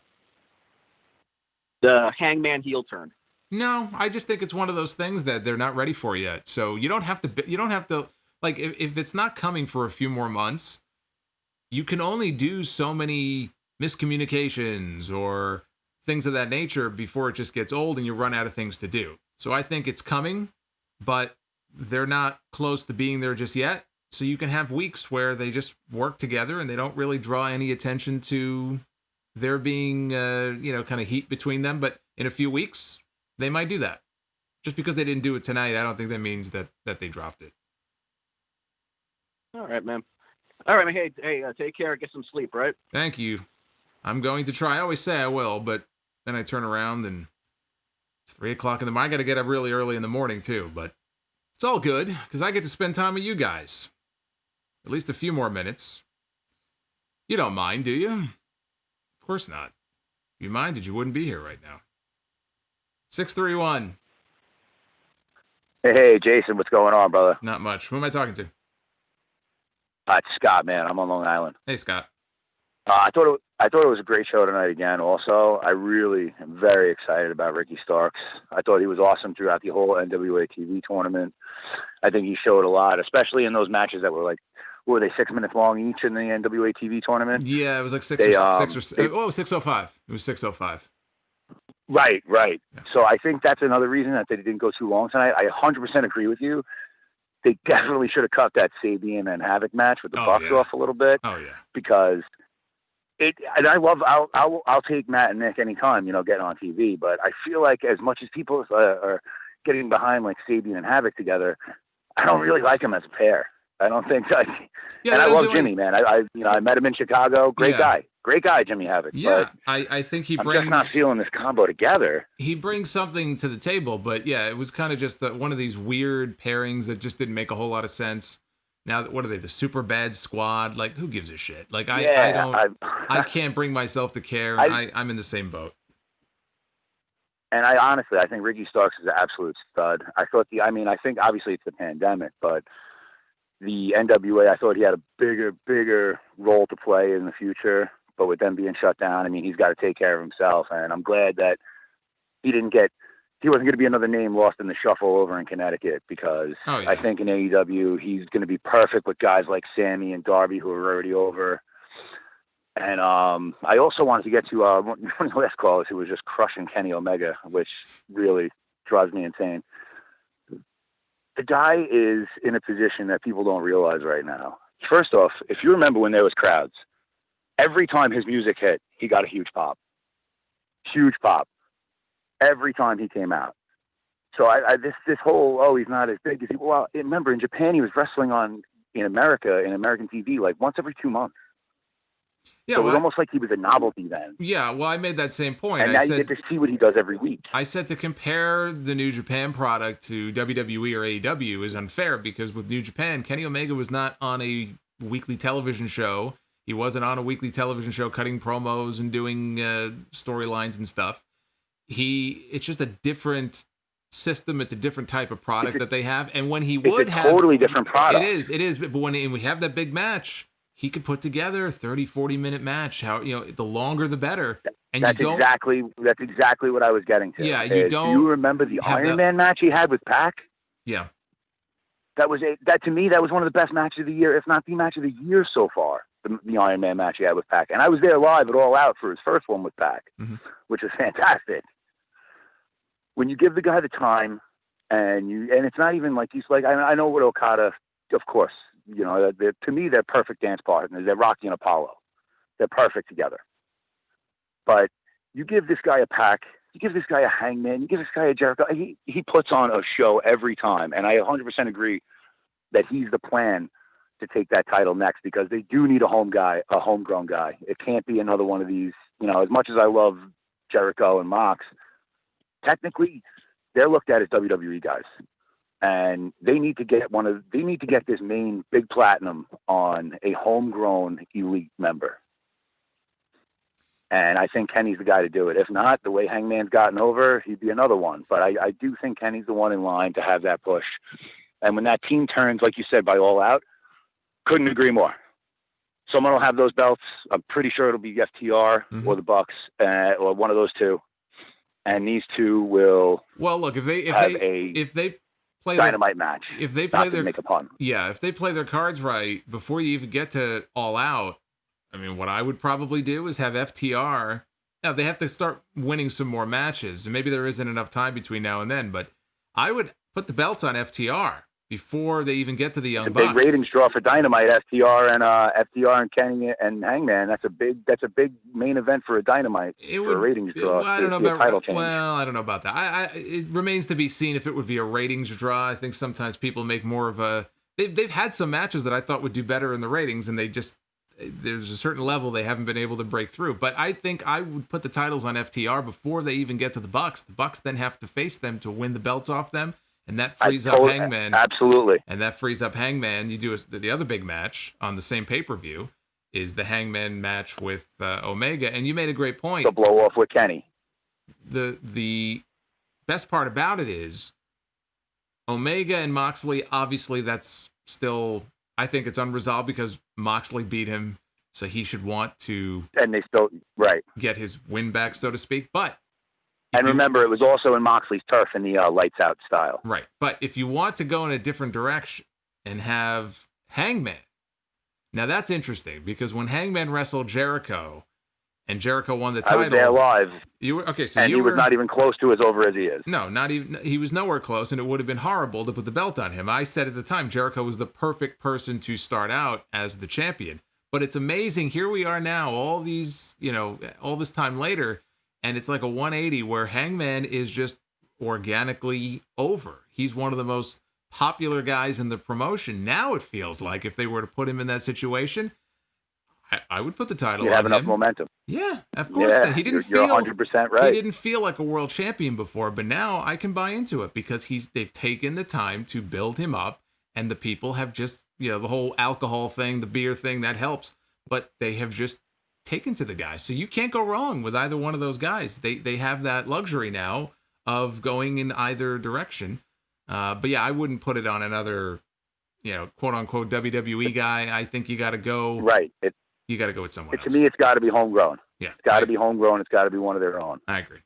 The Hangman heel turn. No, I just think it's one of those things that they're not ready for yet. So you don't have to. Like, if it's not coming for a few more months, you can only do so many miscommunications or things of that nature before it just gets old and you run out of things to do. So I think it's coming, but they're not close to being there just yet. So you can have weeks where they just work together and they don't really draw any attention to there being, kind of heat between them. But in a few weeks, they might do that. Just because they didn't do it tonight, I don't think that means that they dropped it. All right, man. All right, man. Hey, take care. Get some sleep, right? Thank you. I'm going to try. I always say I will, but then I turn around and it's 3 o'clock in the morning. I got to get up really early in the morning, too, but it's all good because I get to spend time with you guys. At least a few more minutes. You don't mind, do you? Of course not. If you minded, you wouldn't be here right now. 631. Hey, Jason, what's going on, brother? Not much. Who am I talking to? It's Scott, man. I'm on Long Island. Hey, Scott. I thought it was a great show tonight again. Also, I really am very excited about Ricky Starks. I thought he was awesome throughout the whole NWA TV tournament. I think he showed a lot, especially in those matches that were 6 minutes long each in the NWA TV tournament? Yeah, it was like 6:05. It was 6:05. Right. Yeah. So I think that's another reason that they didn't go too long tonight. I 100% agree with you. They definitely should have cut that Sabian and Havoc match with the Bucks off a little bit. Oh yeah. Because and I'll take Matt and Nick anytime, getting on TV. But I feel like as much as people are getting behind like Sabian and Havoc together, I don't really like them as a pair. I don't think. And I love Jimmy, man. I met him in Chicago. Great guy, Jimmy Havoc. Yeah, but I think he brings. I'm just not feeling this combo together. He brings something to the table, but yeah, it was kind of just one of these weird pairings that just didn't make a whole lot of sense. Now, what are they? The Super Bad Squad? Like, who gives a shit? Like, I can't bring myself to care. I'm in the same boat. And I think Ricky Starks is an absolute stud. I think obviously it's the pandemic, but the NWA, I thought he had a bigger role to play in the future. But with them being shut down, I mean, he's got to take care of himself. And I'm glad that he wasn't going to be another name lost in the shuffle over in Connecticut, because I think in AEW, he's going to be perfect with guys like Sammy and Darby, who are already over. And I also wanted to get to one of the last callers who was just crushing Kenny Omega, which really drives me insane. The guy is in a position that people don't realize right now. First off, if you remember when there was crowds, every time his music hit, he got a huge pop. Huge pop. Every time he came out. So this whole, he's not as big as he, well, remember in Japan, he was wrestling in American TV, like once every 2 months. Yeah, so it was almost like he was a novelty then. Yeah, well, I made that same point. And now you get to see what he does every week. I said to compare the New Japan product to WWE or AEW is unfair, because with New Japan, Kenny Omega was not on a weekly television show. He wasn't on a weekly television show cutting promos and doing storylines and stuff. It's just a different system. It's a different type of product that they have. And when it's a totally different product. It is. But when we have that big match, he could put together a 30, 40-minute match. The longer the better. And that's exactly what I was getting to. Yeah, do you remember the Iron Man match he had with Pac? Yeah. That to me, that was one of the best matches of the year, if not the match of the year so far. The Iron Man match he had with Pac. And I was there live at All Out for his first one with Pac, which was fantastic. When you give the guy the time, and it's not even like he's like, I know what Okada, of course, to me, they're perfect dance partners. They're Rocky and Apollo. They're perfect together. But you give this guy a Pac, you give this guy a Hangman, you give this guy a Jericho, he puts on a show every time. And I 100% agree that he's the plan to take that title next, because they do need a homegrown guy. It can't be another one of these, as much as I love Jericho and Mox, technically they're looked at as WWE guys, and they need to get this main big platinum on a homegrown elite member. And I think Kenny's the guy to do it. If not, the way Hangman's gotten over, he'd be another one. But I do think Kenny's the one in line to have that push. And when that team turns, like you said, by All Out, couldn't agree more. Someone will have those belts. I'm pretty sure it'll be FTR or the Bucks, or one of those two. And these two will. Well, look, if they play Dynamite match. If they play make a pun. Yeah, if they play their cards right before you even get to All Out, I mean, what I would probably do is have FTR. Now they have to start winning some more matches, and maybe there isn't enough time between now and then. But I would put the belts on FTR before they even get to the Young Bucks. Big ratings draw for Dynamite. FTR and Kenny and Hangman. That's a big main event for a Dynamite. For a ratings draw. Well, I don't know about that. It remains to be seen if it would be a ratings draw. I think sometimes people make more of a. They've had some matches that I thought would do better in the ratings, and there's a certain level they haven't been able to break through. But I think I would put the titles on FTR before they even get to the Bucks. The Bucks then have to face them to win the belts off them. And that frees up Hangman. Absolutely. And that frees up Hangman. You do the other big match on the same pay-per-view is the Hangman match with Omega. And you made a great point. The blow off with Kenny. The best part about it is Omega and Moxley, obviously that's still, I think it's unresolved because Moxley beat him. So he should want to and they still get his win back, so to speak. But and remember, it was also in Moxley's turf in the lights out style. Right. But if you want to go in a different direction and have Hangman, now that's interesting because when Hangman wrestled Jericho and Jericho won the title. I was there live. You were, okay, so and he was not even close to as over as he is. No, not even. He was nowhere close, and it would have been horrible to put the belt on him. I said at the time, Jericho was the perfect person to start out as the champion. But it's amazing. Here we are now, all this time later. And it's like a 180 where Hangman is just organically over. He's one of the most popular guys in the promotion. Now it feels like if they were to put him in that situation, I would put the title on him. You have enough momentum. Yeah, of course. Yeah, you're 100% right. He didn't feel like a world champion before, but now I can buy into it because they've taken the time to build him up, and the people have just, the whole alcohol thing, the beer thing, that helps. But they have just taken to the guy. So you can't go wrong with either one of those guys. They have that luxury now of going in either direction. But yeah, I wouldn't put it on another quote unquote WWE guy, I think you got to go. Right. You got to go with someone else. To me, it's got to be homegrown. Yeah. It's got to be homegrown. It's got to be one of their own. I agree.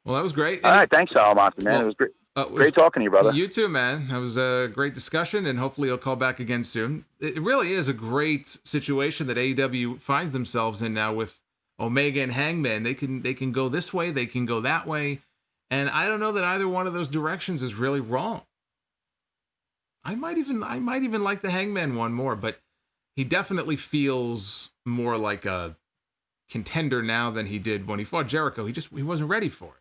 Well, that was great. All right. Thanks, Solomonster, man. It was great. Great talking to you, brother. You too, man. That was a great discussion, and hopefully you'll call back again soon. It really is a great situation that AEW finds themselves in now with Omega and Hangman. They can go this way, they can go that way, and I don't know that either one of those directions is really wrong. I might even like the Hangman one more, but he definitely feels more like a contender now than he did when he fought Jericho. He wasn't ready for it.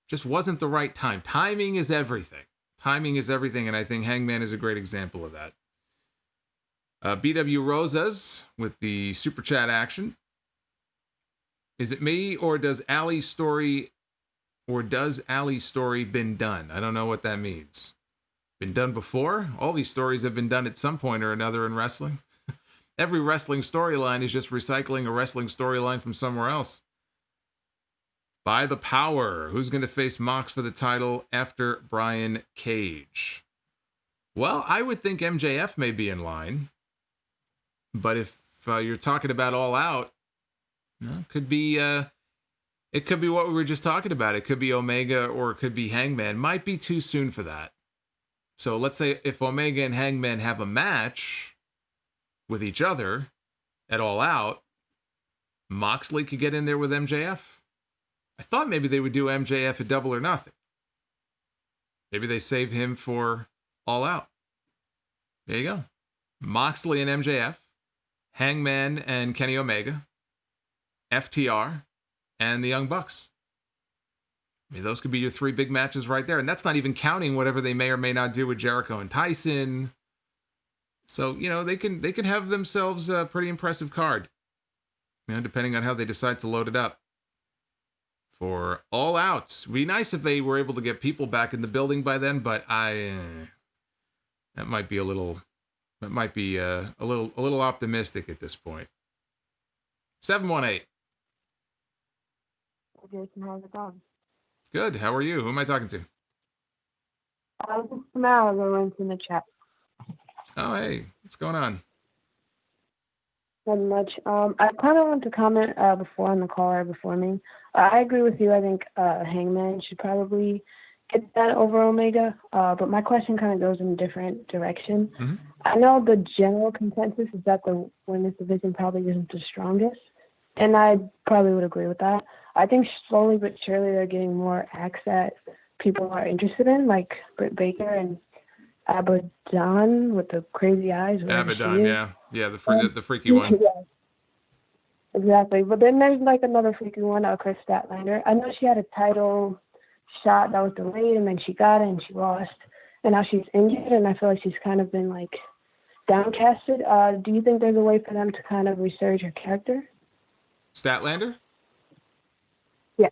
Just wasn't the right time. Timing is everything. And I think Hangman is a great example of that. BW Rosas with the super chat action. Is it me, or does Ali's story been done? I don't know what that means. Been done before? All these stories have been done at some point or another in wrestling. Every wrestling storyline is just recycling a wrestling storyline from somewhere else. By the Power, who's going to face Mox for the title after Brian Cage? Well, I would think MJF may be in line. But if you're talking about All Out, it could be what we were just talking about. It could be Omega or it could be Hangman. Might be too soon for that. So let's say if Omega and Hangman have a match with each other at All Out, Moxley could get in there with MJF. I thought maybe they would do MJF at Double or Nothing. Maybe they save him for All Out. There you go. Moxley and MJF, Hangman and Kenny Omega, FTR, and the Young Bucks. I mean, those could be your three big matches right there. And that's not even counting whatever they may or may not do with Jericho and Tyson. So, they can have themselves a pretty impressive card. Depending on how they decide to load it up. For All Out. It'd be nice if they were able to get people back in the building by then, but that might be a little optimistic at this point. 718. Jason, how's it going? Good. How are you? Who am I talking to? This is Samara Lawrence in the chat. Oh, hey. What's going on? Not much. I kind of want to comment before on the caller before me. I agree with you. I think Hangman should probably get that over Omega. But my question kind of goes in a different direction. Mm-hmm. I know the general consensus is that the women's division probably isn't the strongest. And I probably would agree with that. I think slowly but surely they're getting more acts that people are interested in, like Britt Baker and Abaddon with the crazy eyes. Abaddon, yeah, the freaky one. Yeah, exactly. But then there's like another freaky one, Chris Statlander. I know she had a title shot that was delayed, and then she got it and she lost, and now she's injured, and I feel like she's kind of been like downcasted. Do you think there's a way for them to kind of resurge her character? Statlander? Yeah.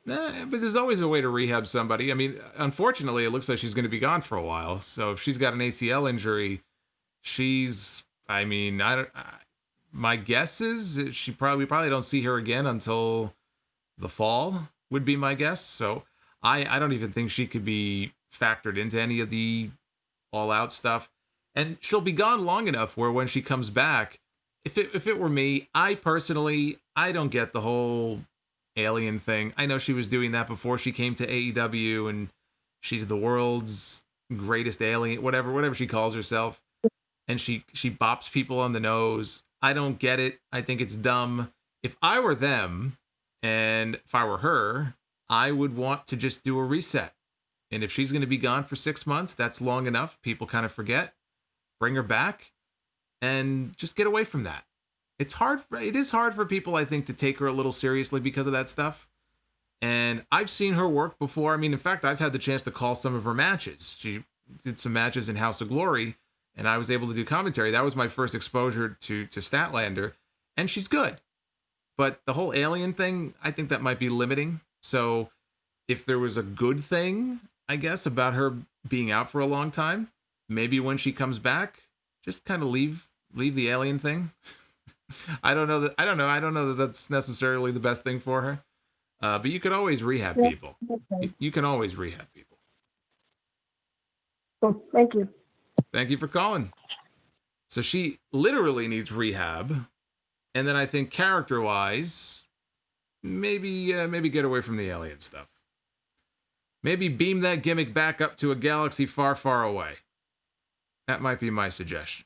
Nah, but there's always a way to rehab somebody. I mean, unfortunately, it looks like she's going to be gone for a while. So if she's got an ACL injury, my guess is we probably don't see her again until the fall, would be my guess. So I don't even think she could be factored into any of the All Out stuff. And she'll be gone long enough where when she comes back, if it were me, I don't get the whole alien thing. I know she was doing that before she came to AEW, and she's the world's greatest alien, whatever she calls herself. And she bops people on the nose. I don't get it. I think it's dumb. If I were them, and if I were her, I would want to just do a reset. And if she's going to be gone for 6 months, that's long enough. People kind of forget. Bring her back and just get away from that. It is hard for people, I think, to take her a little seriously because of that stuff. And I've seen her work before. I mean, in fact, I've had the chance to call some of her matches. She did some matches in House of Glory, and I was able to do commentary. That was my first exposure to Statlander, and she's good. But the whole alien thing, I think that might be limiting. So if there was a good thing, I guess, about her being out for a long time, maybe when she comes back, just kind of leave the alien thing. I don't know that that's necessarily the best thing for her. But you could always rehab people. You can always rehab people. Cool. Thank you. Thank you for calling. So she literally needs rehab. And then I think character-wise, maybe get away from the alien stuff. Maybe beam that gimmick back up to a galaxy far, far away. That might be my suggestion.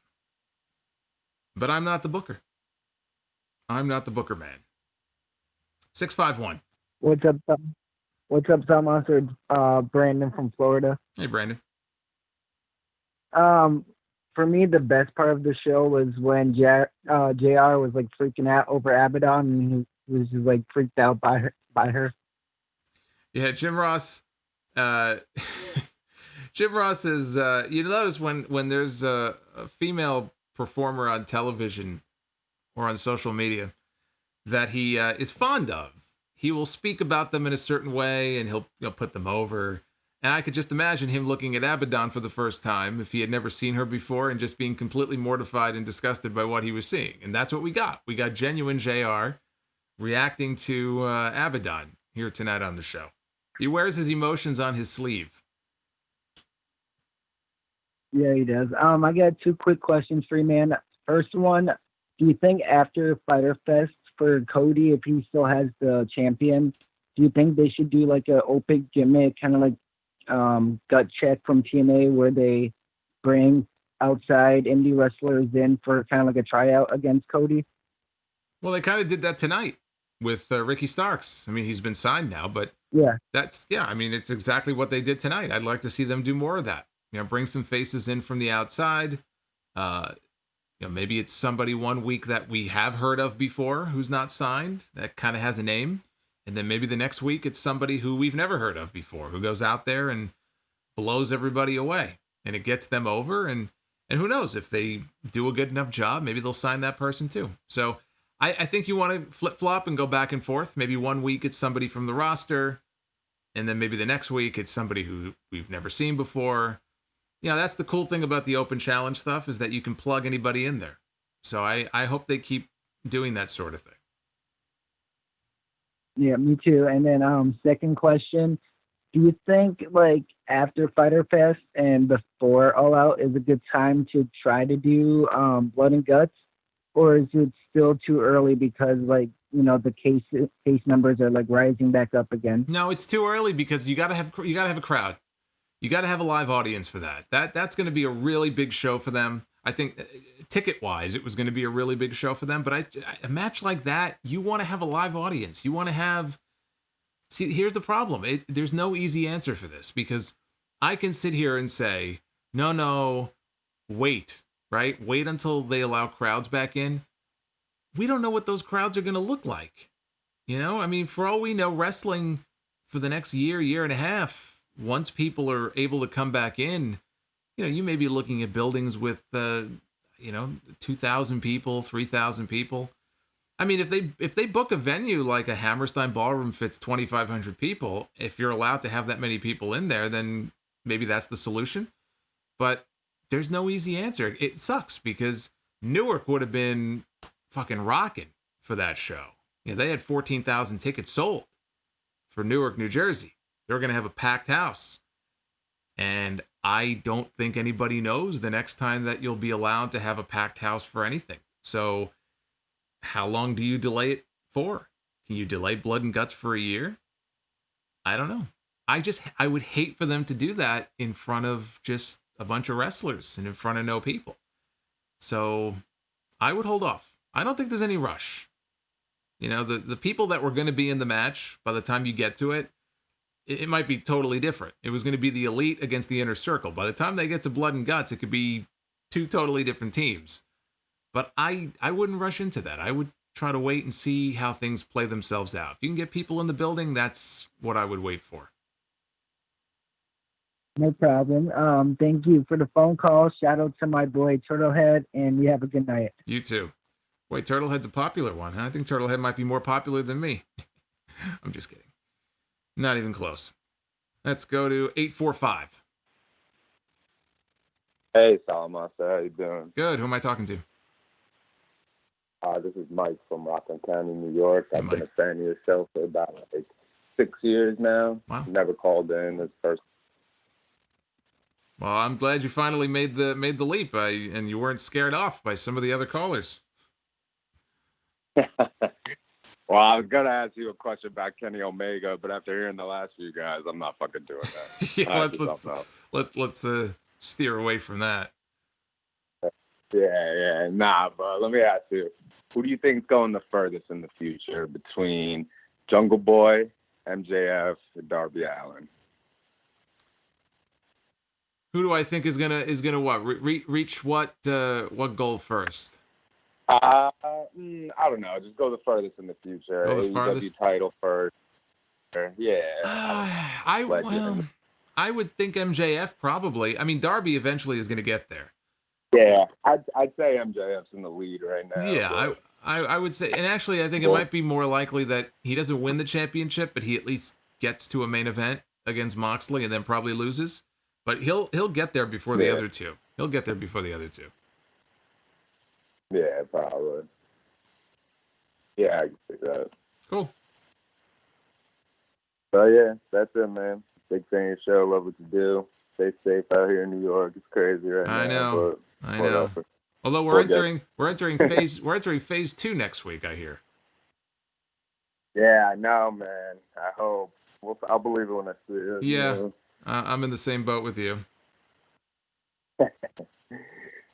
But I'm not the booker. I'm not the booker man. 651. What's up, Solomonster? Brandon from Florida. Hey, Brandon. For me, the best part of the show was when JR was like freaking out over Abaddon, and he was just like freaked out by her. Yeah, Jim Ross. Jim Ross is. You notice when there's a female performer on television or on social media that he is fond of, he will speak about them in a certain way, and he'll put them over. And I could just imagine him looking at Abaddon for the first time if he had never seen her before and just being completely mortified and disgusted by what he was seeing. And that's what we got. We got genuine JR reacting to Abaddon here tonight on the show. He wears his emotions on his sleeve. Yeah, he does. I got two quick questions for you, man. First one, do you think after Fyter Fest for Cody, if he still has the champion, do you think they should do like an open gimmick, kind of like gut check from TNA, where they bring outside indie wrestlers in for kind of like a tryout against Cody? Well, they kind of did that tonight with Ricky Starks. I mean, he's been signed now, but yeah, I mean, it's exactly what they did tonight. I'd like to see them do more of that. Bring some faces in from the outside. Maybe it's somebody one week that we have heard of before who's not signed, that kind of has a name. And then maybe the next week it's somebody who we've never heard of before, who goes out there and blows everybody away. And it gets them over. And who knows, if they do a good enough job, maybe they'll sign that person too. So I think you want to flip-flop and go back and forth. Maybe one week it's somebody from the roster, and then maybe the next week it's somebody who we've never seen before. That's the cool thing about the open challenge stuff, is that you can plug anybody in there. So I hope they keep doing that sort of thing. Yeah, me too. And then second question, do you think like after Fyter Fest and before All Out is a good time to try to do Blood and Guts, or is it still too early because the case numbers are like rising back up again? No, it's too early because you got to have a crowd. You got to have a live audience for that. That's going to be a really big show for them. I think ticket-wise, it was going to be a really big show for them. But a match like that, you want to have a live audience. You want to have... See, here's the problem. There's no easy answer for this, because I can sit here and say, no, wait, right? Wait until they allow crowds back in. We don't know what those crowds are going to look like. I mean, for all we know, wrestling for the next year and a half, once people are able to come back in, you may be looking at buildings with, 2,000 people, 3,000 people. I mean, if they book a venue like a Hammerstein Ballroom fits 2,500 people, if you're allowed to have that many people in there, then maybe that's the solution. But there's no easy answer. It sucks because Newark would have been fucking rocking for that show. They had 14,000 tickets sold for Newark, New Jersey. They're going to have a packed house. And I don't think anybody knows the next time that you'll be allowed to have a packed house for anything. So how long do you delay it for? Can you delay Blood and Guts for a year? I don't know. I would hate for them to do that in front of just a bunch of wrestlers and in front of no people. So I would hold off. I don't think there's any rush. The people that were going to be in the match, by the time you get to it, it might be totally different. It was going to be the Elite against the Inner Circle. By the time they get to Blood and Guts, it could be two totally different teams. But I wouldn't rush into that. I would try to wait and see how things play themselves out. If you can get people in the building, that's what I would wait for. No problem. Thank you for the phone call. Shout out to my boy Turtlehead, and you have a good night. You too. Wait, Turtlehead's a popular one, huh? I think Turtlehead might be more popular than me. I'm just kidding. Not even close. Let's go to 845. Hey, Solomonster. How you doing? Good. Who am I talking to? This is Mike from Rockland County, New York. Hey, I've Mike. been a fan of your show for about 6 years now. Wow. Never called in. This first. Well, I'm glad you finally made the leap, and you weren't scared off by some of the other callers. Well, I was gonna ask you a question about Kenny Omega, but after hearing the last few guys, I'm not fucking doing that. Yeah, let's steer away from that. Yeah, nah. But let me ask you, who do you think's going the furthest in the future between Jungle Boy, MJF, and Darby Allin? Who do I think is gonna what reach what goal first? I don't know. Just go the furthest in the future. Go the AEW farthest? title first. Yeah. I would think MJF probably. I mean, Darby eventually is going to get there. Yeah, I'd say MJF's in the lead right now. Yeah, I would say, and actually, I think it might be more likely that he doesn't win the championship, but he at least gets to a main event against Moxley and then probably loses. But he'll get there before the other two. He'll get there before the other two. Yeah, probably. Yeah, I can see that. Cool. So yeah, that's it, man. Big fan of your show. Love what you do. Stay safe out here in New York. It's crazy right now. I know. Although we're entering phase 2 next week, I hear. Yeah, I know, man. I hope. I'll believe it when I see it. Yeah, you know? I'm in the same boat with you.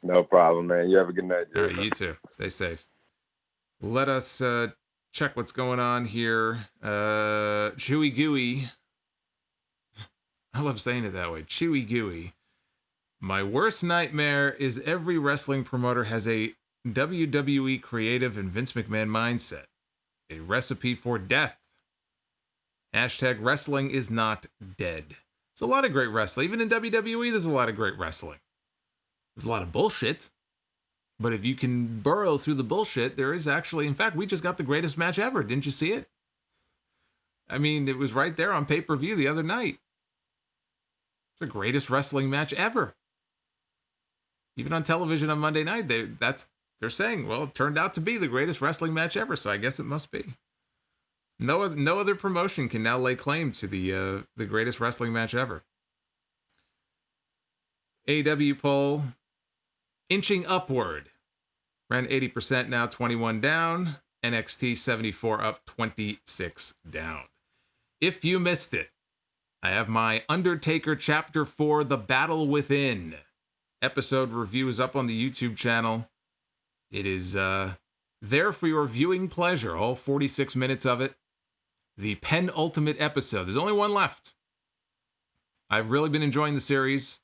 No problem, man. You have a good night. All right, you too. Stay safe. Let us check what's going on here. Chewy Gooey. I love saying it that way. Chewy Gooey. My worst nightmare is every wrestling promoter has a WWE creative and Vince McMahon mindset. A recipe for death. Hashtag wrestling is not dead. There's a lot of great wrestling. Even in WWE, there's a lot of great wrestling. There's a lot of bullshit. But if you can burrow through the bullshit, there is actually, in fact, we just got the greatest match ever. Didn't you see it? I mean, it was right there on pay-per-view the other night. It's the greatest wrestling match ever. Even on television on Monday night, they're saying, well, it turned out to be the greatest wrestling match ever, so I guess it must be. No other promotion can now lay claim to the greatest wrestling match ever. AEW poll, inching upward. Around 80% now, 21 down. NXT 74 up, 26 down. If you missed it, I have my Undertaker Chapter 4, The Battle Within. Episode review is up on the YouTube channel. It is there for your viewing pleasure, all 46 minutes of it. The penultimate episode. There's only one left. I've really been enjoying the series.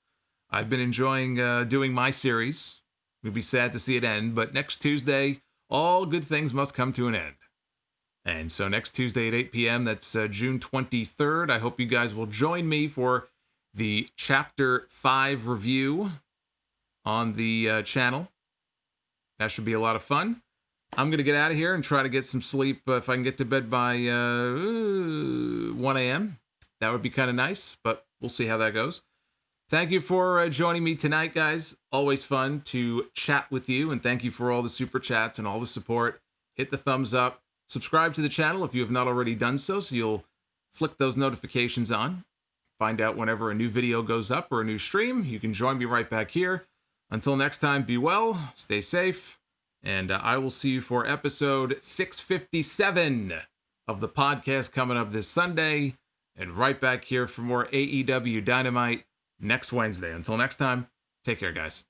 I've been enjoying doing my series. We'd be sad to see it end, but next Tuesday, all good things must come to an end. And so next Tuesday at 8 p.m., that's June 23rd, I hope you guys will join me for the Chapter 5 review on the channel. That should be a lot of fun. I'm going to get out of here and try to get some sleep if I can get to bed by 1 a.m. That would be kind of nice, but we'll see how that goes. Thank you for joining me tonight, guys. Always fun to chat with you, and thank you for all the super chats and all the support. Hit the thumbs up. Subscribe to the channel if you have not already done so you'll flick those notifications on. Find out whenever a new video goes up or a new stream. You can join me right back here. Until next time, be well, stay safe, and I will see you for episode 657 of the podcast coming up this Sunday, and right back here for more AEW Dynamite next Wednesday. Until next time, take care, guys.